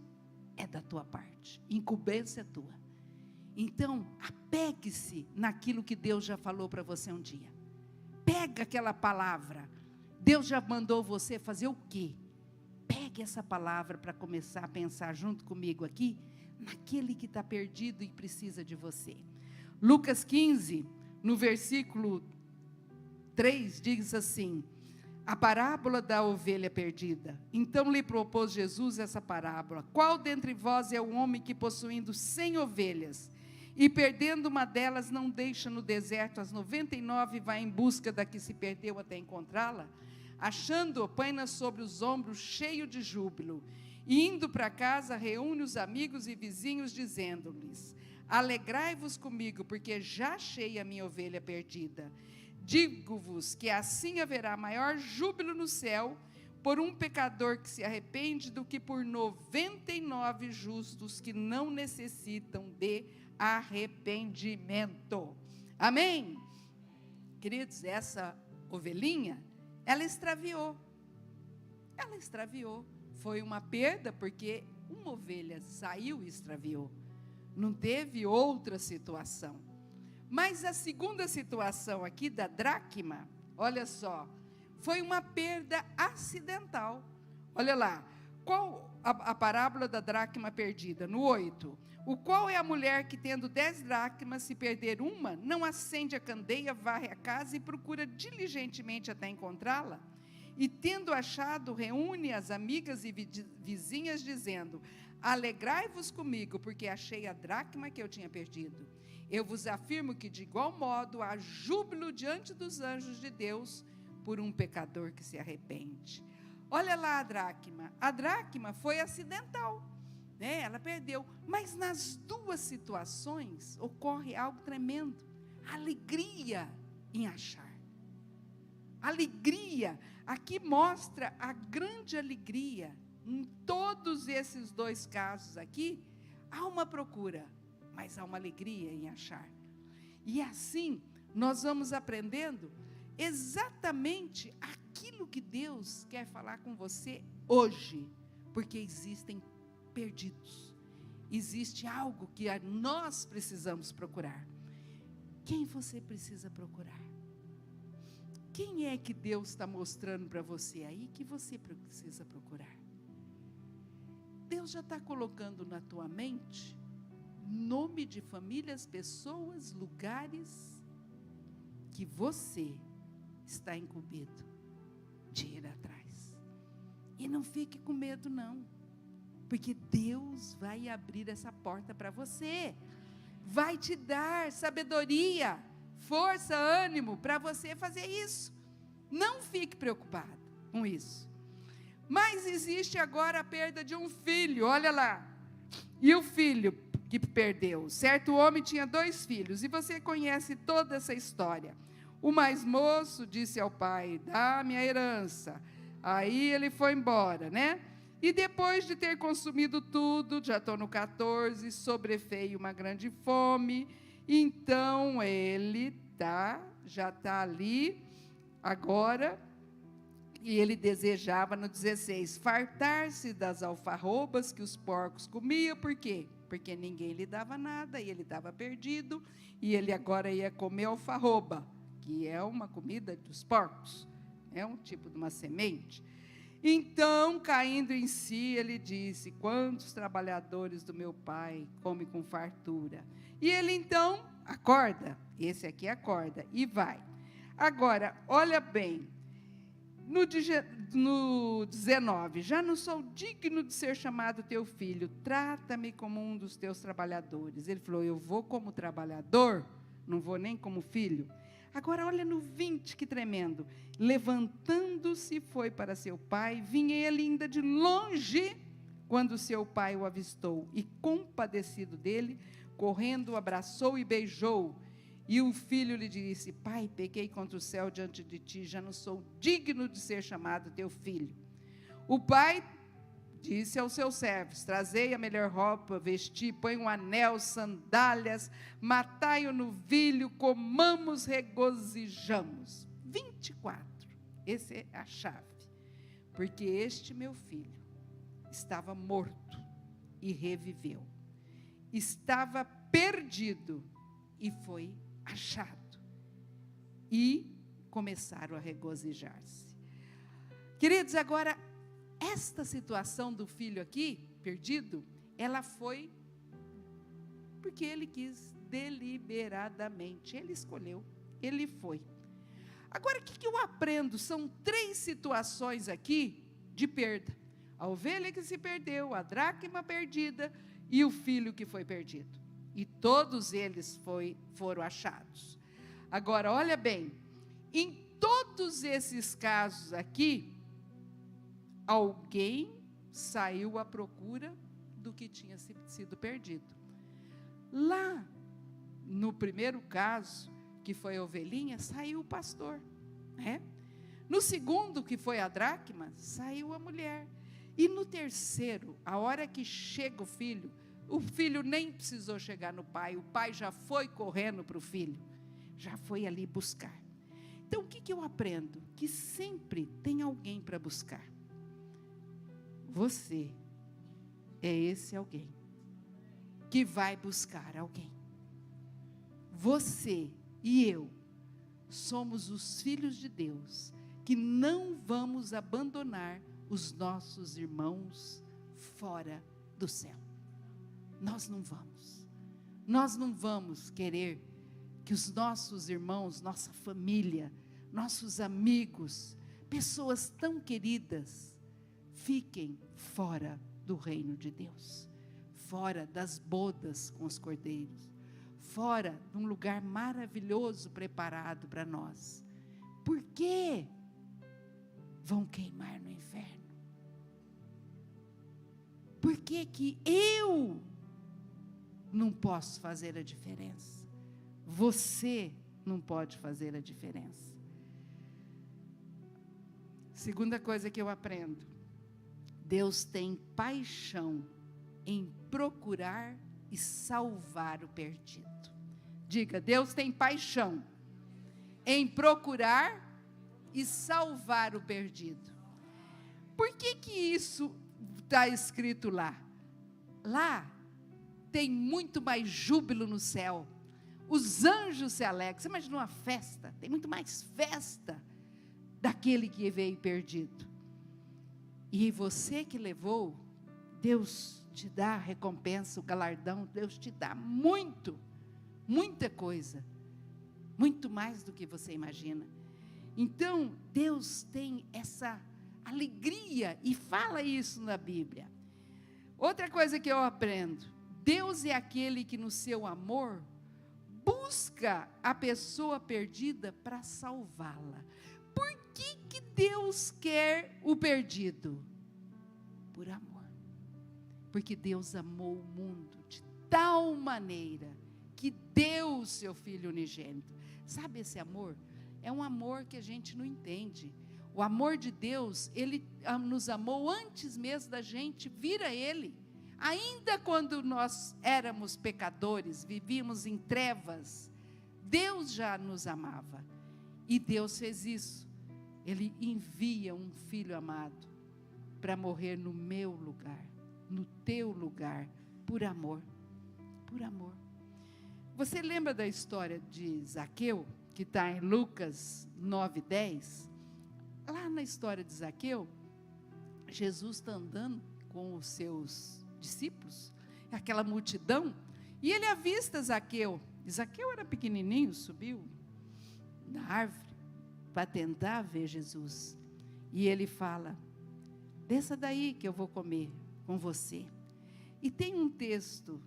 S5: é da tua parte, incumbência é tua. Então, apegue-se naquilo que Deus já falou para você um dia. Pega aquela palavra. Deus já mandou você fazer o quê? Pegue essa palavra para começar a pensar junto comigo aqui, naquele que está perdido e precisa de você. Lucas 15, no versículo 3, diz assim, a parábola da ovelha perdida. Então lhe propôs Jesus essa parábola. Qual dentre vós é o homem que, possuindo 100 ovelhas, e perdendo uma delas, não deixa no deserto as 99 e vai em busca da que se perdeu até encontrá-la? Achando-o, põe-na sobre os ombros, cheio de júbilo. E indo para casa, reúne os amigos e vizinhos, dizendo-lhes, alegrai-vos comigo, porque já achei a minha ovelha perdida. Digo-vos que assim haverá maior júbilo no céu por um pecador que se arrepende do que por 99 justos que não necessitam de arrependimento. Amém? Queridos, essa ovelhinha, ela extraviou. Ela extraviou. Foi uma perda porque uma ovelha saiu e extraviou. Não teve outra situação. Mas a segunda situação aqui da dracma, olha só, foi uma perda acidental. Olha lá, qual a parábola da dracma perdida? No 8. O qual é a mulher que, tendo 10 dracmas, se perder uma, não acende a candeia, varre a casa e procura diligentemente até encontrá-la? E tendo achado, reúne as amigas e vizinhas, dizendo, alegrai-vos comigo, porque achei a dracma que eu tinha perdido. Eu vos afirmo que, de igual modo, há júbilo diante dos anjos de Deus por um pecador que se arrepende. Olha lá a dracma. A dracma foi acidental, né? Ela perdeu. Mas nas duas situações ocorre algo tremendo. Alegria em achar. Alegria, aqui mostra a grande alegria. Em todos esses dois casos aqui, há uma procura, mas há uma alegria em achar. E assim, nós vamos aprendendo exatamente aquilo que Deus quer falar com você hoje, porque existem perdidos. Existe algo que nós precisamos procurar. Quem você precisa procurar? Quem é que Deus está mostrando para você aí que você precisa procurar? Deus já está colocando na tua mente nome de famílias, pessoas, lugares que você está incumbido de ir atrás. E não fique com medo não, porque Deus vai abrir essa porta para você, vai te dar sabedoria, força, ânimo para você fazer isso. Não fique preocupado com isso. Mas existe agora a perda de um filho, olha lá. E o filho que perdeu, certo homem tinha 2 filhos, e você conhece toda essa história. O mais moço disse ao pai: dá-me a herança. Aí ele foi embora, né? E depois de ter consumido tudo, já estou no 14, sobreveio uma grande fome. Então ele já está ali agora, e ele desejava no 16, fartar-se das alfarrobas que os porcos comiam. Por quê? Porque ninguém lhe dava nada, e ele estava perdido, e ele agora ia comer alfarroba, que é uma comida dos porcos, é um tipo de uma semente. Então, caindo em si, ele disse: quantos trabalhadores do meu pai comem com fartura? E ele então acorda, esse aqui acorda, e vai. Agora, olha bem, no 19, já não sou digno de ser chamado teu filho, trata-me como um dos teus trabalhadores. Ele falou: eu vou como trabalhador, não vou nem como filho. Agora olha no 20, que tremendo. Levantando-se, foi para seu pai, vinha ele ainda de longe, quando seu pai o avistou, e compadecido dele, correndo, o abraçou e beijou. E o filho lhe disse: pai, pequei contra o céu diante de ti, já não sou digno de ser chamado teu filho. O pai disse aos seus servos: trazei a melhor roupa, vesti, põe um anel, sandálias, matai o novilho, comamos, regozijamos. 24, essa é a chave. Porque este meu filho estava morto e reviveu, estava perdido e foi achado, e começaram a regozijar-se. Queridos, agora, esta situação do filho aqui, perdido, ela foi porque ele quis deliberadamente, ele escolheu, ele foi. Agora, o que eu aprendo? São 3 situações aqui de perda: a ovelha que se perdeu, a dracma perdida e o filho que foi perdido. E todos eles foram achados. Agora, olha bem, em todos esses casos aqui, alguém saiu à procura do que tinha sido perdido. Lá, no primeiro caso, que foi a ovelhinha, saiu o pastor, né? No segundo, que foi a dracma, saiu a mulher. E no terceiro, a hora que chega o filho nem precisou chegar no pai, o pai já foi correndo para o filho, já foi ali buscar. Então, o que eu aprendo? Que sempre tem alguém para buscar. Você é esse alguém que vai buscar alguém. Você e eu somos os filhos de Deus, que não vamos abandonar os nossos irmãos fora do céu. Nós não vamos. Nós não vamos querer que os nossos irmãos, nossa família, nossos amigos, pessoas tão queridas, fiquem fora do reino de Deus, fora das bodas com os cordeiros, fora de um lugar maravilhoso preparado para nós. Por quê? Vão queimar no inferno. Por que que eu não posso fazer a diferença? Você não pode fazer a diferença. Segunda coisa que eu aprendo: Deus tem paixão em procurar e salvar o perdido. Diga, Deus tem paixão em procurar e salvar o perdido. Por que que isso está escrito lá? Lá tem muito mais júbilo no céu. Os anjos se alegram. Você imagina uma festa? Tem muito mais festa daquele que veio perdido. E você que levou, Deus te dá a recompensa, o galardão. Deus te dá muita coisa. Muito mais do que você imagina. Então, Deus tem essa alegria e fala isso na Bíblia. Outra coisa que eu aprendo: Deus é aquele que no seu amor busca a pessoa perdida para salvá-la. Por que que Deus quer o perdido? Por amor. Porque Deus amou o mundo de tal maneira que deu o seu Filho unigênito. Sabe esse amor? É um amor que a gente não entende. O amor de Deus, Ele nos amou antes mesmo da gente vir a Ele. Ainda quando nós éramos pecadores, vivíamos em trevas, Deus já nos amava. E Deus fez isso. Ele envia um Filho amado para morrer no meu lugar, no teu lugar, por amor. Por amor. Você lembra da história de Zaqueu, que está em Lucas 9:10? Lá na história de Zaqueu, Jesus está andando com os seus discípulos, aquela multidão, e ele avista Zaqueu. Zaqueu era pequenininho, subiu na árvore para tentar ver Jesus. E ele fala: desça daí que eu vou comer com você. E tem um texto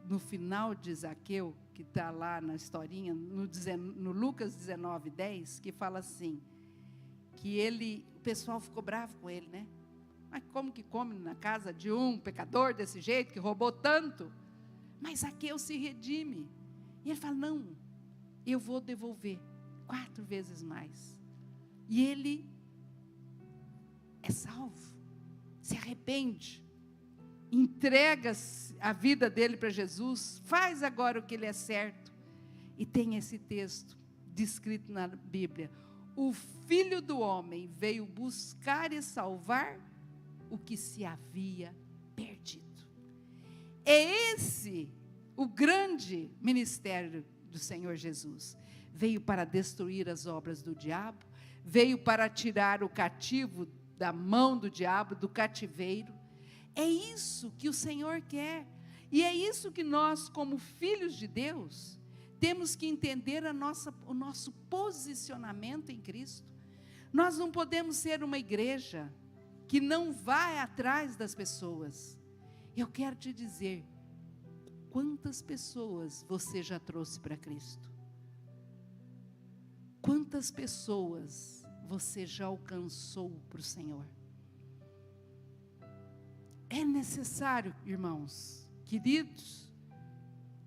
S5: no final de Zaqueu, que está lá na historinha, no Lucas 19:10, que fala assim, que o pessoal ficou bravo com ele, né? Mas como que come na casa de um pecador desse jeito, que roubou tanto? Mas Zaqueu se redime. E ele fala: não, eu vou devolver 4 vezes mais. E ele é salvo, se arrepende, entrega a vida dele para Jesus, faz agora o que ele é certo. E tem esse texto descrito na Bíblia: o Filho do Homem veio buscar e salvar o que se havia perdido. É esse o grande ministério do Senhor Jesus. Veio para destruir as obras do diabo, veio para tirar o cativo da mão do diabo, do cativeiro. É isso que o Senhor quer. E é isso que nós, como filhos de Deus, temos que entender o nosso posicionamento em Cristo. Nós não podemos ser uma igreja que não vai atrás das pessoas. Eu quero te dizer, quantas pessoas você já trouxe para Cristo? Quantas pessoas você já alcançou para o Senhor? É necessário, irmãos, queridos,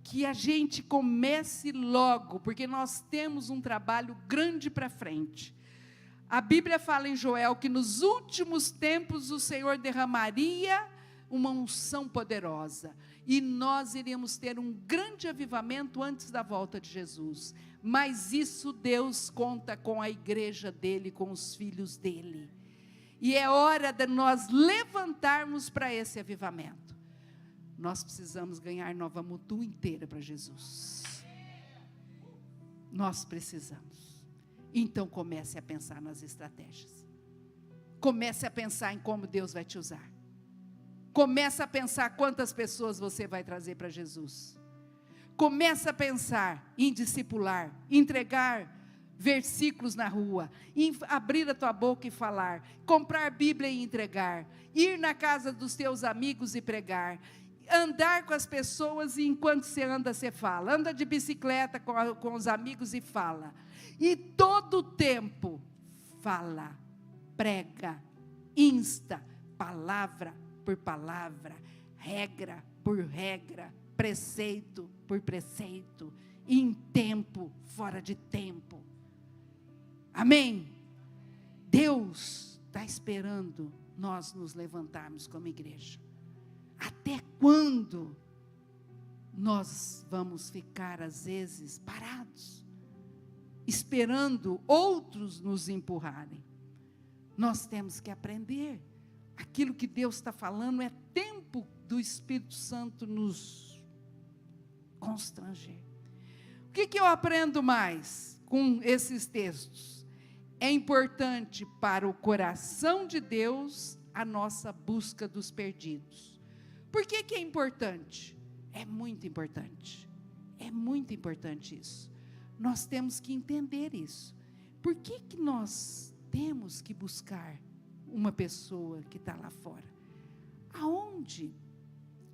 S5: que a gente comece logo, porque nós temos um trabalho grande para frente. A Bíblia fala em Joel que nos últimos tempos o Senhor derramaria uma unção poderosa, e nós iríamos ter um grande avivamento antes da volta de Jesus. Mas isso Deus conta com a igreja dele, com os filhos dele. E é hora de nós levantarmos para esse avivamento. Nós precisamos ganhar Nova Mutum inteira para Jesus. Nós precisamos. Então comece a pensar nas estratégias. Comece a pensar em como Deus vai te usar. Comece a pensar quantas pessoas você vai trazer para Jesus. Comece a pensar em discipular, entregar versículos na rua, em abrir a tua boca e falar, comprar Bíblia e entregar, ir na casa dos teus amigos e pregar, andar com as pessoas e enquanto você anda, você fala, anda de bicicleta com os amigos e fala, e todo o tempo fala, prega, insta, palavra por palavra, regra por regra, preceito por preceito, em tempo, fora de tempo. Amém? Deus está esperando nós nos levantarmos como igreja? Até quando nós vamos ficar, às vezes, parados, esperando outros nos empurrarem? Nós temos que aprender. Aquilo que Deus está falando é tempo do Espírito Santo nos constranger. O que eu aprendo mais com esses textos? É importante para o coração de Deus a nossa busca dos perdidos. Por que é importante? É muito importante. É muito importante isso. Nós temos que entender isso. Por que nós temos que buscar uma pessoa que está lá fora? Aonde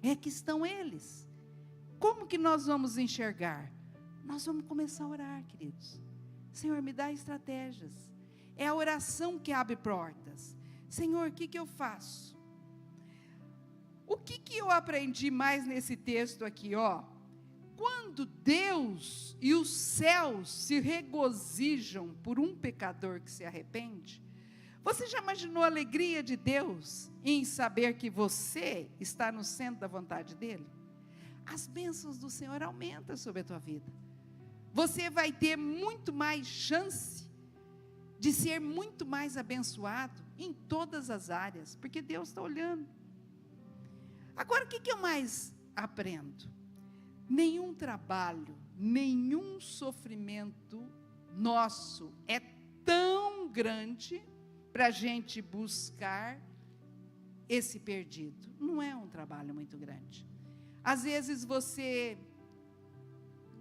S5: é que estão eles? Como que nós vamos enxergar? Nós vamos começar a orar, queridos. Senhor, me dá estratégias. É a oração que abre portas. Senhor, o que eu faço? O que eu aprendi mais nesse texto aqui, ó? Quando Deus e os céus se regozijam por um pecador que se arrepende, você já imaginou a alegria de Deus em saber que você está no centro da vontade dEle? As bênçãos do Senhor aumentam sobre a tua vida. Você vai ter muito mais chance de ser muito mais abençoado em todas as áreas, porque Deus está olhando. Agora, o que eu mais aprendo? Nenhum trabalho, nenhum sofrimento nosso é tão grande para a gente buscar esse perdido. Não é um trabalho muito grande. Às vezes você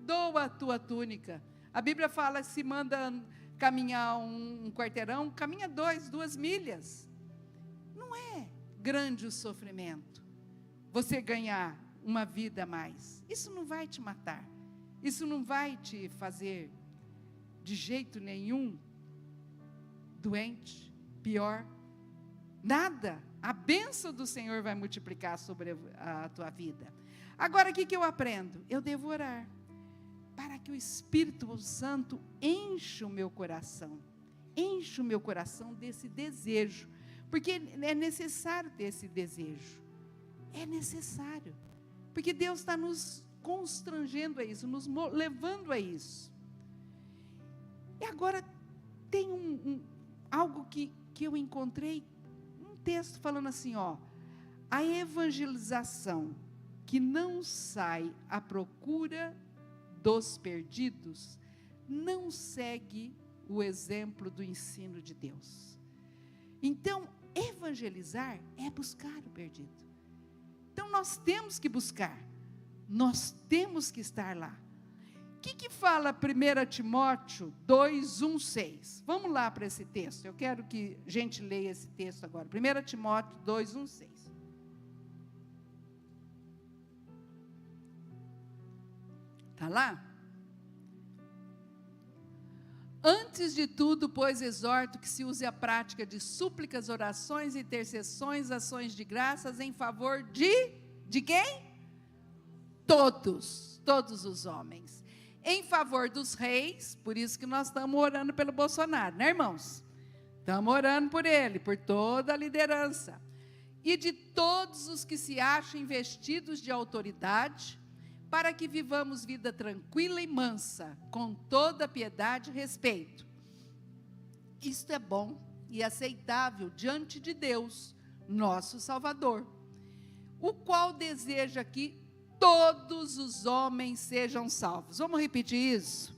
S5: doa a tua túnica. A Bíblia fala que se manda caminhar um quarteirão, caminha 2 milhas. Não é grande o sofrimento você ganhar uma vida a mais. Isso não vai te matar. Isso não vai te fazer de jeito nenhum doente, pior. Nada. A bênção do Senhor vai multiplicar sobre a tua vida. Agora, o que eu aprendo? Eu devo orar para que o Espírito Santo encha o meu coração. Encha o meu coração desse desejo. Porque é necessário ter esse desejo. É necessário. Porque Deus está nos constrangendo a isso, nos levando a isso. E agora, tem algo que eu encontrei, um texto falando assim, ó, a evangelização que não sai à procura dos perdidos, não segue o exemplo do ensino de Deus. Então, evangelizar é buscar o perdido. Então, nós temos que buscar, nós temos que estar lá. O que fala 1 Timóteo 2:1-6? Vamos lá para esse texto, eu quero que a gente leia esse texto agora. 1 Timóteo 2:1-6. Está lá? Antes de tudo, pois, exorto que se use a prática de súplicas, orações, intercessões, ações de graças em favor de quem? Todos os homens. Em favor dos reis, por isso que nós estamos orando pelo Bolsonaro, né, irmãos? Estamos orando por ele, por toda a liderança. E de todos os que se acham investidos de autoridade, para que vivamos vida tranquila e mansa, com toda piedade e respeito. Isto é bom e aceitável diante de Deus, nosso Salvador, o qual deseja que todos os homens sejam salvos. Vamos repetir isso?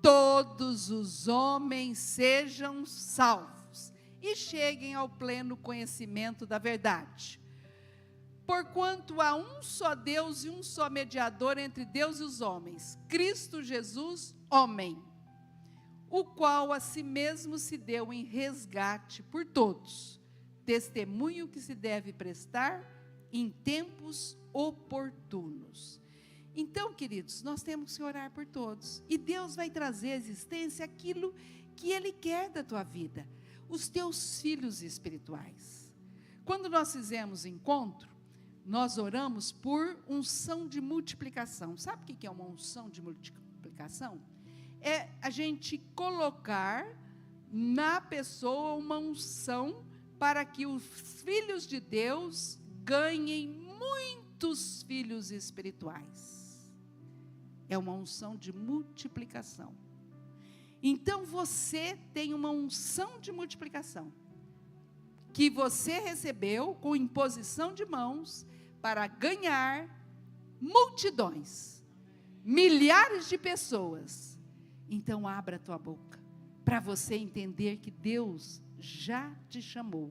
S5: Todos os homens sejam salvos e cheguem ao pleno conhecimento da verdade. Porquanto há um só Deus e um só mediador entre Deus e os homens, Cristo Jesus, homem, o qual a si mesmo se deu em resgate por todos, testemunho que se deve prestar em tempos oportunos. Então, queridos, nós temos que orar por todos, e Deus vai trazer à existência aquilo que Ele quer da tua vida, os teus filhos espirituais. Quando nós fizemos encontro, nós oramos por unção de multiplicação. Sabe o que é uma unção de multiplicação? É a gente colocar na pessoa uma unção para que os filhos de Deus ganhem muitos filhos espirituais. É uma unção de multiplicação. Então você tem uma unção de multiplicação, que você recebeu com imposição de mãos para ganhar multidões, milhares de pessoas. Então abra a tua boca, para você entender que Deus já te chamou.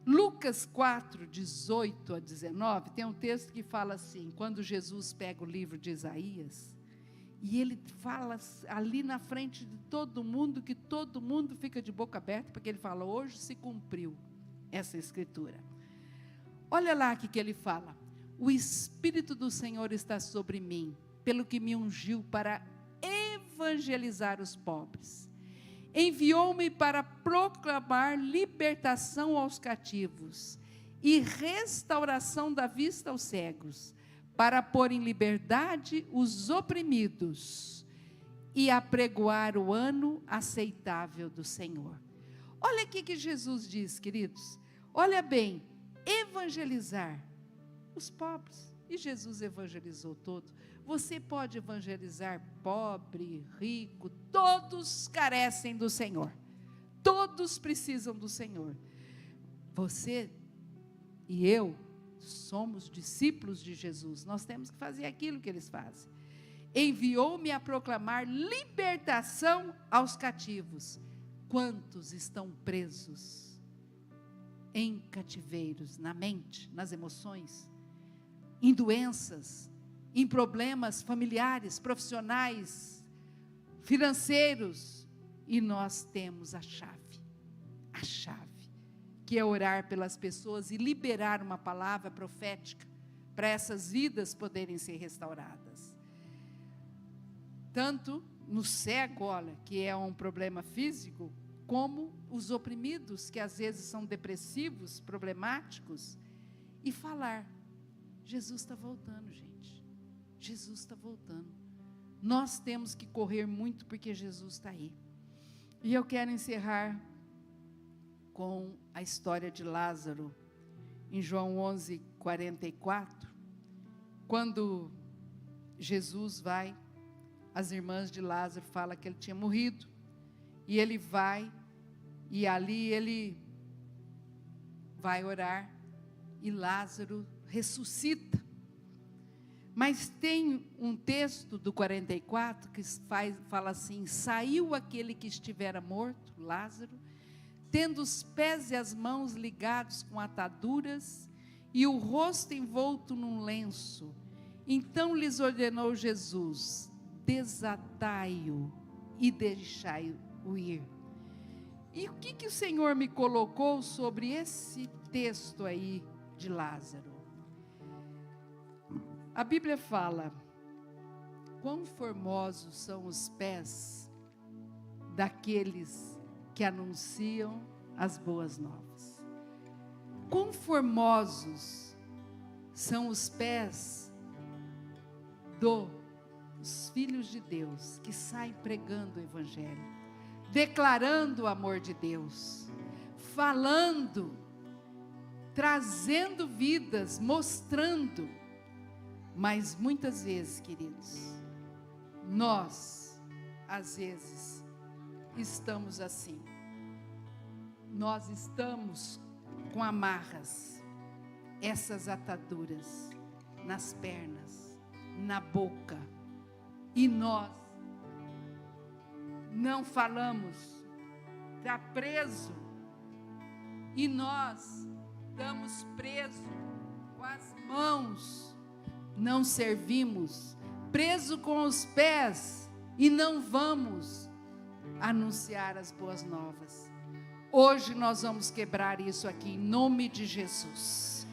S5: Lucas 4, 18 a 19, tem um texto que fala assim, quando Jesus pega o livro de Isaías, e ele fala ali na frente de todo mundo, que todo mundo fica de boca aberta, porque ele fala, hoje se cumpriu essa escritura. Olha lá o que ele fala, o Espírito do Senhor está sobre mim, pelo que me ungiu para evangelizar os pobres. Enviou-me para proclamar libertação aos cativos e restauração da vista aos cegos, para pôr em liberdade os oprimidos e apregoar o ano aceitável do Senhor. Olha aqui que Jesus diz, queridos, olha bem, evangelizar os pobres, e Jesus evangelizou todos. Você pode evangelizar pobre, rico, todos carecem do Senhor, todos precisam do Senhor. Você e eu somos discípulos de Jesus, nós temos que fazer aquilo que eles fazem. Enviou-me a proclamar libertação aos cativos. Quantos estão presos em cativeiros, na mente, nas emoções, em doenças, em problemas familiares, profissionais, financeiros, e nós temos a chave, que é orar pelas pessoas e liberar uma palavra profética, para essas vidas poderem ser restauradas. Tanto no cego, olha, que é um problema físico, como os oprimidos, que às vezes são depressivos, problemáticos, e falar, Jesus está voltando, gente. Jesus está voltando. Nós temos que correr muito, porque Jesus está aí. E eu quero encerrar com a história de Lázaro, em João 11, 44, quando Jesus vai, as irmãs de Lázaro falam que ele tinha morrido, e ele vai, e ali ele vai orar, e Lázaro ressuscita. Mas tem um texto do 44 que fala assim, saiu aquele que estivera morto, Lázaro, tendo os pés e as mãos ligados com ataduras, e o rosto envolto num lenço. Então lhes ordenou Jesus, desatai-o e deixai-o ir. E o que o Senhor me colocou sobre esse texto aí de Lázaro? A Bíblia fala, quão formosos são os pés daqueles que anunciam as boas novas. Quão formosos são os pés dos filhos de Deus, que saem pregando o Evangelho, declarando o amor de Deus, falando, trazendo vidas, mostrando. Mas muitas vezes, queridos, nós, às vezes, estamos assim. Nós estamos com amarras, essas ataduras nas pernas, na boca, e nós não falamos, está preso, e nós estamos presos com as mãos, não servimos, preso com os pés, e não vamos anunciar as boas novas. Hoje nós vamos quebrar isso aqui, em nome de Jesus.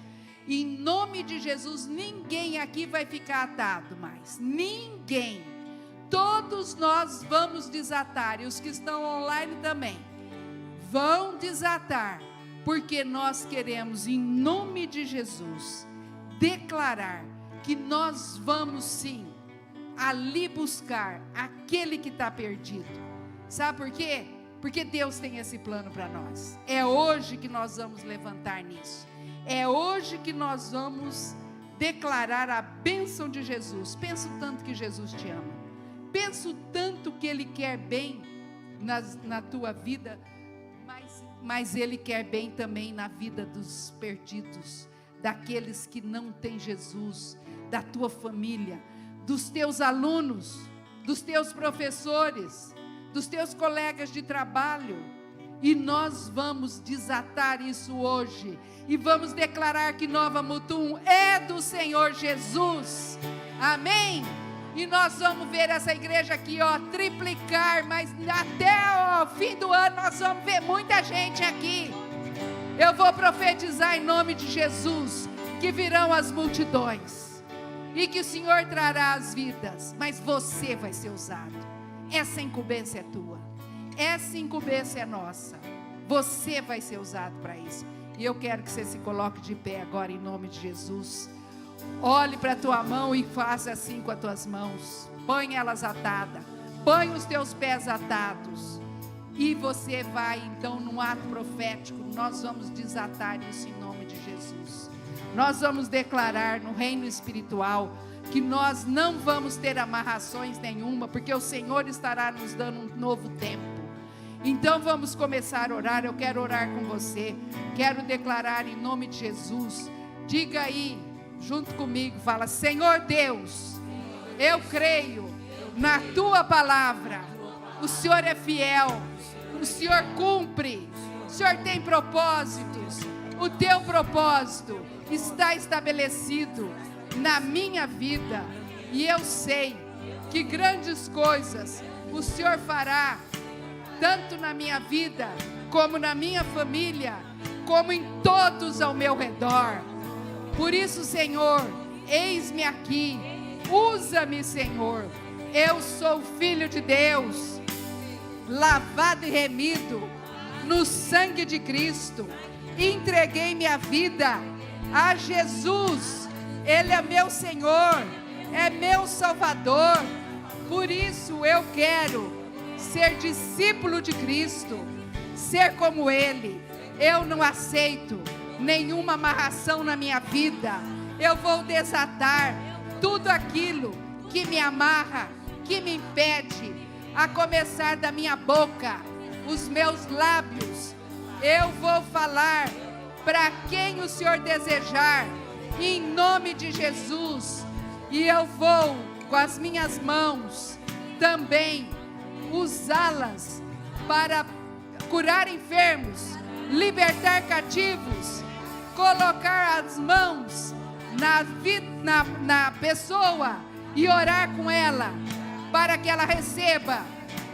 S5: Em nome de Jesus, ninguém aqui vai ficar atado mais, ninguém. Todos nós vamos desatar, e os que estão online também, vão desatar, porque nós queremos, em nome de Jesus, declarar que nós vamos sim, ali buscar aquele que está perdido. Sabe por quê? porque Deus tem esse plano para nós. É hoje que nós vamos levantar nisso. É hoje que nós vamos declarar a bênção de Jesus. Penso tanto que Jesus te ama. Penso tanto que Ele quer bem na tua vida, mas Ele quer bem também na vida dos perdidos, daqueles que não têm Jesus, da tua família, dos teus alunos, dos teus professores, dos teus colegas de trabalho. E nós vamos desatar isso hoje e vamos declarar que Nova Mutum é do Senhor Jesus. Amém? E nós vamos ver essa igreja aqui, triplicar, mas até o fim do ano nós vamos ver muita gente aqui. Eu vou profetizar em nome de Jesus que virão as multidões e que o Senhor trará as vidas, mas você vai ser usado. Essa incumbência é tua, essa incumbência é nossa. Você vai ser usado para isso. E eu quero que você se coloque de pé agora em nome de Jesus. Olhe para a tua mão e faça assim com as tuas mãos. Põe elas atadas. Põe os teus pés atados. E você vai então num ato profético. Nós vamos desatar isso em nome de Jesus. Nós vamos declarar no reino espiritual que nós não vamos ter amarrações nenhuma, porque o Senhor estará nos dando um novo tempo. Então vamos começar a orar. Eu quero orar com você. Quero declarar em nome de Jesus. Diga aí junto comigo, fala: Senhor Deus, eu creio na tua palavra. O Senhor é fiel, o Senhor cumpre, o Senhor tem propósitos. O teu propósito está estabelecido na minha vida, e eu sei que grandes coisas o Senhor fará, tanto na minha vida, como na minha família, como em todos ao meu redor. Por isso, Senhor, eis-me aqui, usa-me, Senhor. Eu sou filho de Deus, lavado e remido no sangue de Cristo. Entreguei minha vida a Jesus. Ele é meu Senhor, é meu Salvador. Por isso eu quero ser discípulo de Cristo, ser como Ele. Eu não aceito nenhuma amarração na minha vida. Eu vou desatar tudo aquilo que me amarra, que me impede, a começar da minha boca, os meus lábios. Eu vou falar para quem o Senhor desejar, em nome de Jesus. E eu vou, com as minhas mãos, também usá-las para curar enfermos, libertar cativos, colocar as mãos na pessoa e orar com ela, para que ela receba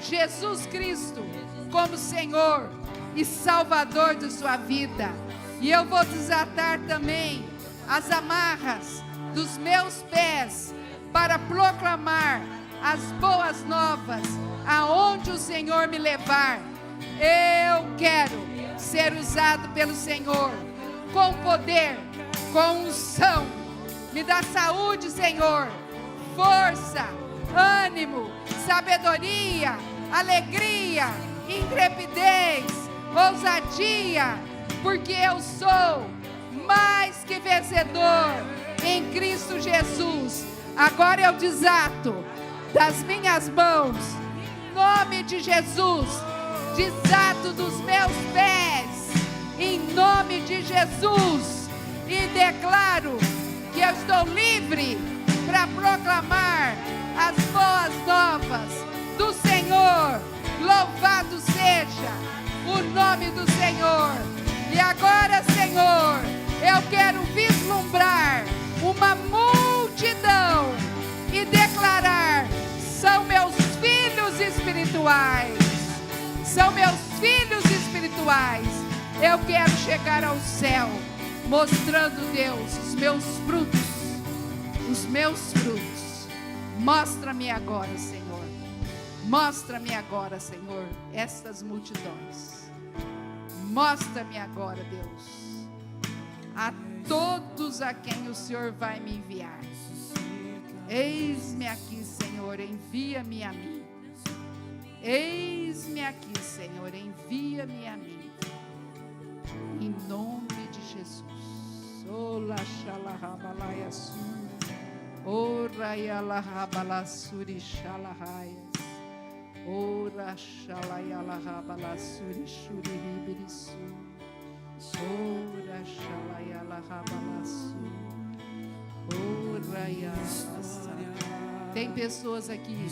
S5: Jesus Cristo como Senhor e Salvador de sua vida. E eu vou desatar também as amarras dos meus pés para proclamar as boas novas aonde o Senhor me levar. Eu quero ser usado pelo Senhor com poder, com unção. Me dá saúde, Senhor, força, ânimo, sabedoria, alegria, intrepidez, ousadia, porque eu sou mais que vencedor em Cristo Jesus. Agora eu desato das minhas mãos, em nome de Jesus, desato dos meus pés, em nome de Jesus, e declaro que eu estou livre para proclamar as boas novas do Senhor. Louvado seja o nome do Senhor. E agora, Senhor, eu quero vislumbrar uma multidão e declarar: são meus filhos espirituais, são meus filhos espirituais. Eu quero chegar ao céu mostrando, Deus, os meus frutos, os meus frutos. Mostra-me agora, Senhor. Mostra-me agora, Senhor, estas multidões. Mostra-me agora, Deus, a todos a quem o Senhor vai me enviar. Eis-me aqui, Senhor, envia-me a mim. Eis-me aqui, Senhor, envia-me a mim. Em nome de Jesus. Ola xalahabalaia su. Ora yalahabala suri xalahaias. Ora xalayalahabala suri shuri ribirisu. Ora xalayalahabala su. Ora yalasa. Tem pessoas aqui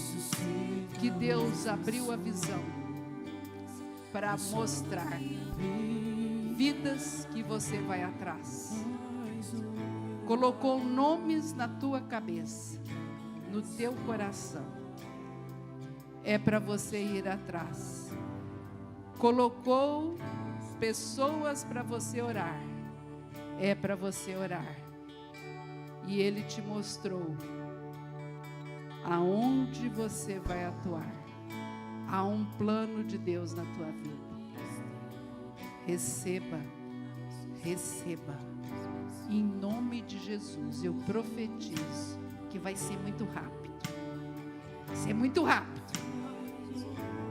S5: que Deus abriu a visão para mostrar vidas que você vai atrás. Colocou nomes na tua cabeça, no teu coração. É para você ir atrás. Colocou pessoas para você orar. É para você orar. E Ele te mostrou aonde você vai atuar. Há um plano de Deus na tua vida. Receba, receba. Em nome de Jesus, eu profetizo que vai ser muito rápido. Vai ser muito rápido.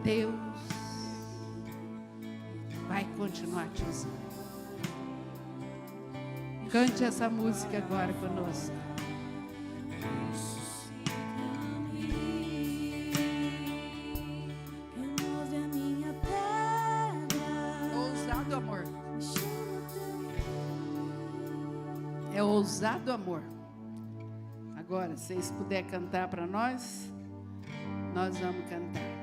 S5: Deus vai continuar te usando. Cante essa música agora conosco. Ousado amor. É ousado amor. Agora, se vocês puderem cantar para nós vamos cantar.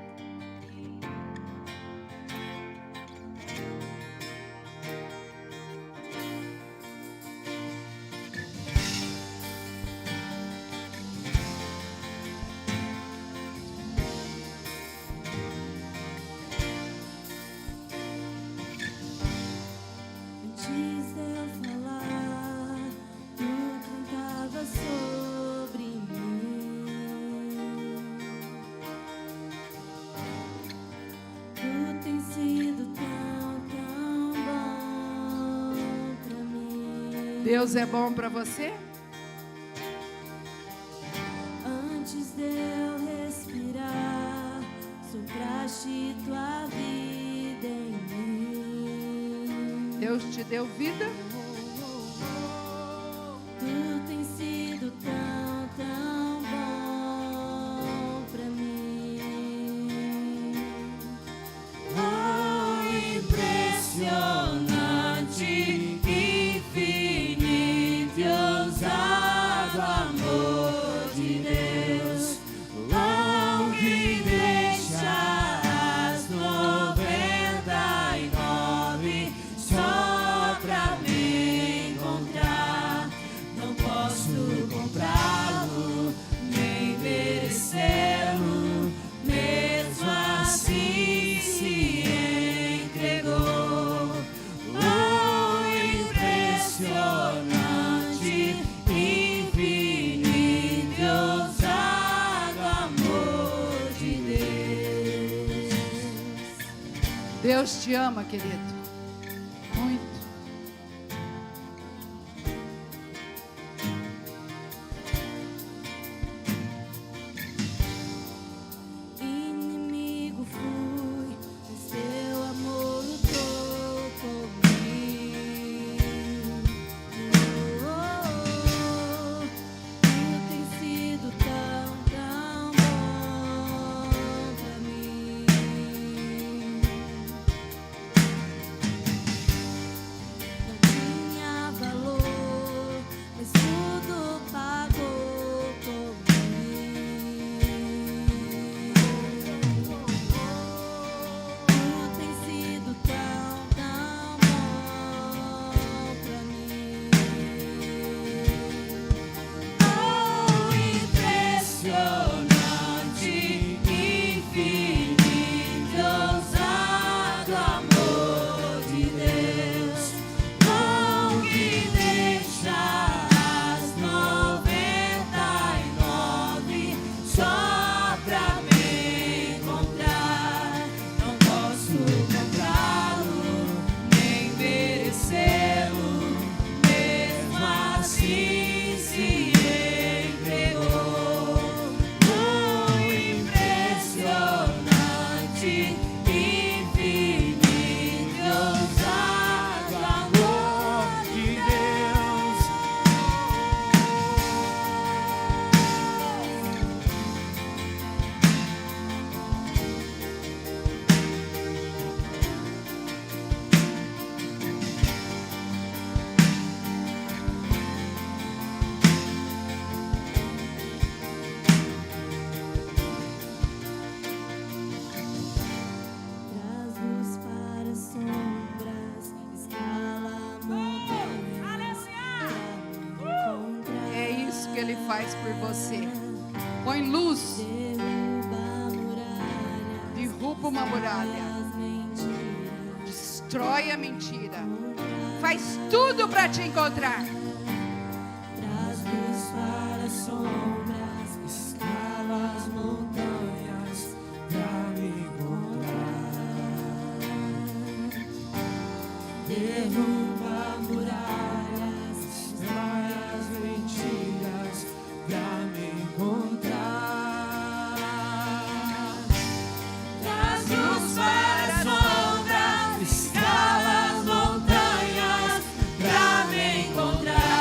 S5: Deus é bom para você?
S1: Antes de eu respirar, sopraste tua vida em mim.
S5: Deus te deu vida?
S1: Tu tens sido tão, tão bom pra mim.
S4: Oh, impressionante, infinito e ousado amor de Deus, o que deixa as 99 só pra me encontrar. Não posso comprá-lo, nem merecê-lo, mesmo assim se entregou. Oh, impressionante, infinito e ousado amor de Deus.
S5: Deus te ama, querido. Muito.
S1: Inimigo fui, mas teu amor lutou comigo. Tu tens sido tão, tão bom pra mim.
S5: Ele faz por você. Põe luz, derruba uma muralha, destrói a mentira, faz tudo para te encontrar.
S4: Traz luz para as sombras, escala as montanhas pra me encontrar. Derruba muralhas, destrói as mentiras pra me encontrar. Traz luz para as sombras, escala as montanhas pra me encontrar.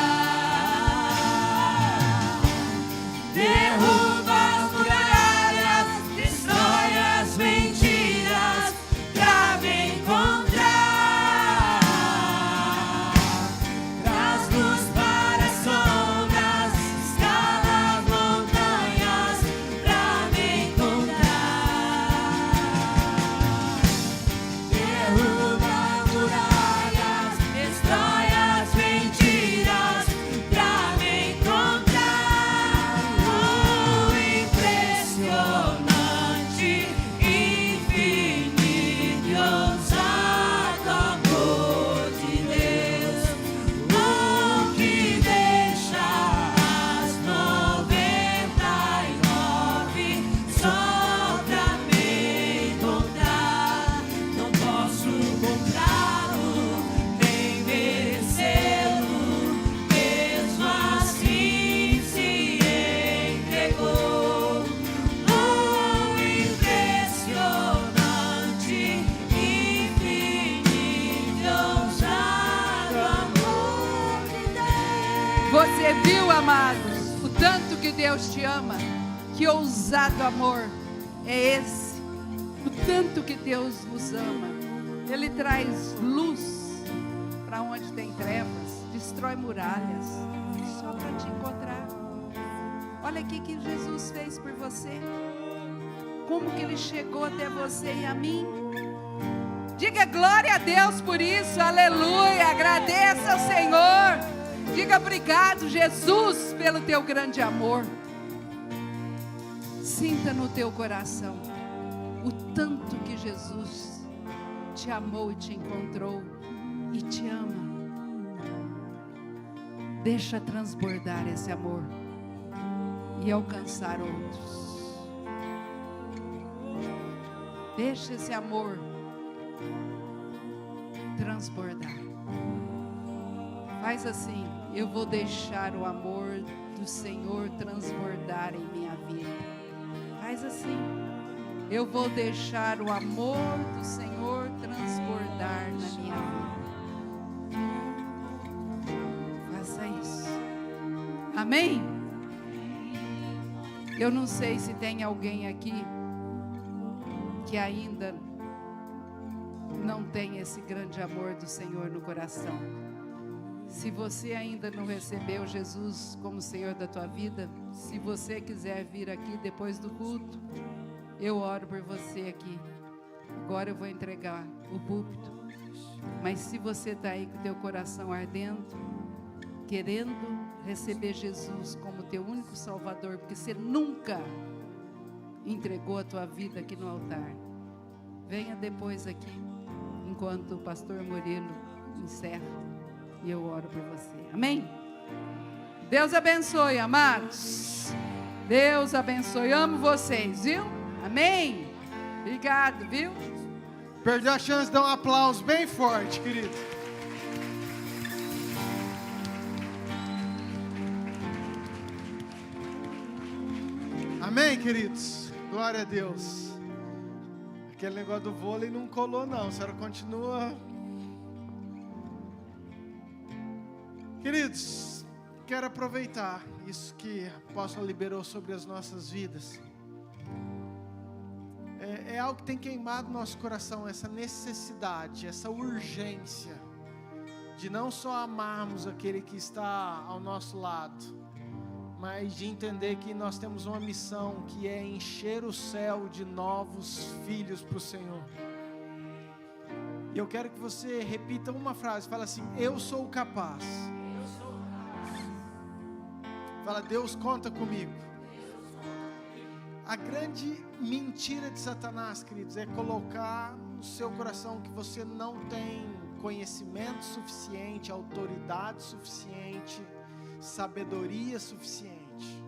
S4: Derruba as muralhas, destrói as mentiras pra me encontrar. Traz luz para as sombras, escala as montanhas pra me encontrar. Derruba muralhas, destrói as mentiras pra me encontrar. O impressionante, infinito e ousado amor de Deus, o que deixa as 99 só pra me encontrar. Não posso comprá-lo, nem merecê-lo, mesmo assim se entregou. O impressionante, infinito e ousado amor de Deus.
S5: Você viu, amados, o tanto que Deus te ama? Que ousado amor é esse? O tanto que Deus nos ama. Ele traz luz para onde tem trevas, destrói muralhas, só para te encontrar. Olha aqui que Jesus fez por você. Como que Ele chegou até você e a mim? Diga glória a Deus por isso, aleluia, agradeça ao Senhor. Diga obrigado, Jesus, pelo teu grande amor. Sinta no teu coração o tanto que Jesus te amou e te encontrou e te ama. Deixa transbordar esse amor e alcançar outros. Deixa esse amor transbordar. Faz assim: eu vou deixar o amor do Senhor transbordar em minha vida. Faz assim: eu vou deixar o amor do Senhor transbordar na minha vida. Faça isso. Amém? Eu não sei se tem alguém aqui que ainda não tem esse grande amor do Senhor no coração. Se você ainda não recebeu Jesus como Senhor da tua vida, se você quiser vir aqui depois do culto, eu oro por você aqui. Agora eu vou entregar o púlpito. Mas se você está aí com o teu coração ardendo, querendo receber Jesus como teu único Salvador, porque você nunca entregou a tua vida aqui no altar, venha depois aqui, enquanto o pastor Murilo encerra, e eu oro por você. Amém? Deus abençoe, amados. Deus abençoe. Amo vocês, viu? Amém? Obrigado, viu?
S2: Perdeu a chance de dar um aplauso bem forte, querido. Amém, queridos? Glória a Deus. Aquele negócio do vôlei não colou, não. A senhora continua. Queridos, quero aproveitar isso que a apóstola liberou sobre as nossas vidas. É algo que tem queimado no nosso coração, essa necessidade, essa urgência de não só amarmos aquele que está ao nosso lado, mas de entender que nós temos uma missão que é encher o céu de novos filhos para o Senhor. E eu quero que você repita uma frase, fala assim: eu sou capaz. Fala, Deus conta comigo. A grande mentira de Satanás, queridos, é colocar no seu coração que você não tem conhecimento suficiente, autoridade suficiente, sabedoria suficiente.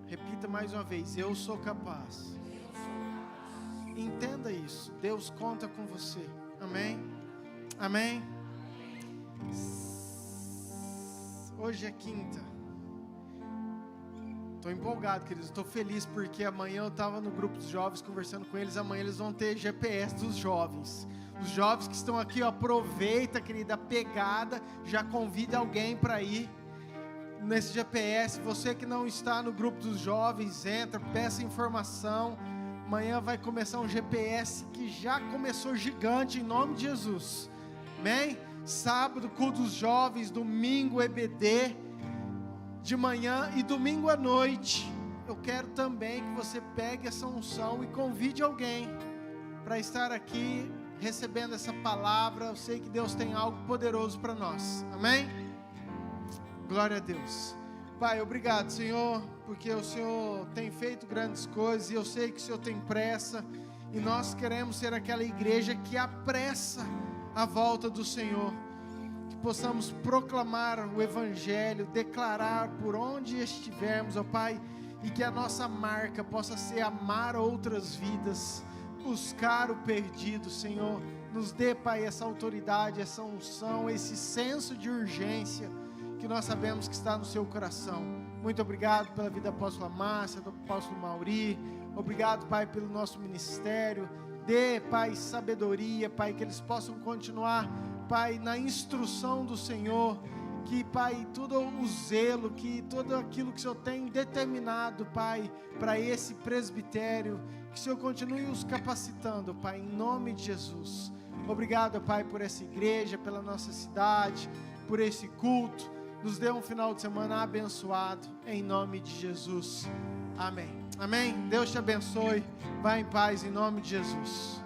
S2: Repita mais uma vez, eu sou capaz. Entenda isso, Deus conta com você. Amém? Amém? Hoje é quinta. Estou empolgado, queridos. Estou feliz porque amanhã eu estava no grupo dos jovens conversando com eles. Amanhã eles vão ter GPS dos jovens. Os jovens que estão aqui, ó, aproveita, querida, a pegada. Já convida alguém para ir nesse GPS. Você que não está no grupo dos jovens, entra, peça informação. Amanhã vai começar um GPS que já começou gigante, em nome de Jesus. Amém? Sábado, culto dos jovens, domingo, EBD, de manhã e domingo à noite. Eu quero também que você pegue essa unção e convide alguém para estar aqui recebendo essa palavra. Eu sei que Deus tem algo poderoso para nós. Amém? Glória a Deus. Pai, obrigado, Senhor, porque o Senhor tem feito grandes coisas e eu sei que o Senhor tem pressa e nós queremos ser aquela igreja que apressa a volta do Senhor, que possamos proclamar o Evangelho, declarar por onde estivermos, ó Pai, e que a nossa marca possa ser amar outras vidas, buscar o perdido, Senhor. Nos dê, Pai, essa autoridade, essa unção, esse senso de urgência que nós sabemos que está no seu coração. Muito obrigado pela vida da apóstola Márcia, do apóstolo Mauri. Obrigado, Pai, pelo nosso ministério. Dê, Pai, sabedoria, Pai, que eles possam continuar, Pai, na instrução do Senhor. Que, Pai, todo o zelo, que tudo aquilo que o Senhor tem determinado, Pai, para esse presbitério, que o Senhor continue os capacitando, Pai, em nome de Jesus. Obrigado, Pai, por essa igreja, pela nossa cidade, por esse culto. Nos dê um final de semana abençoado, em nome de Jesus. Amém. Amém. Deus te abençoe. Vá em paz, em nome de Jesus.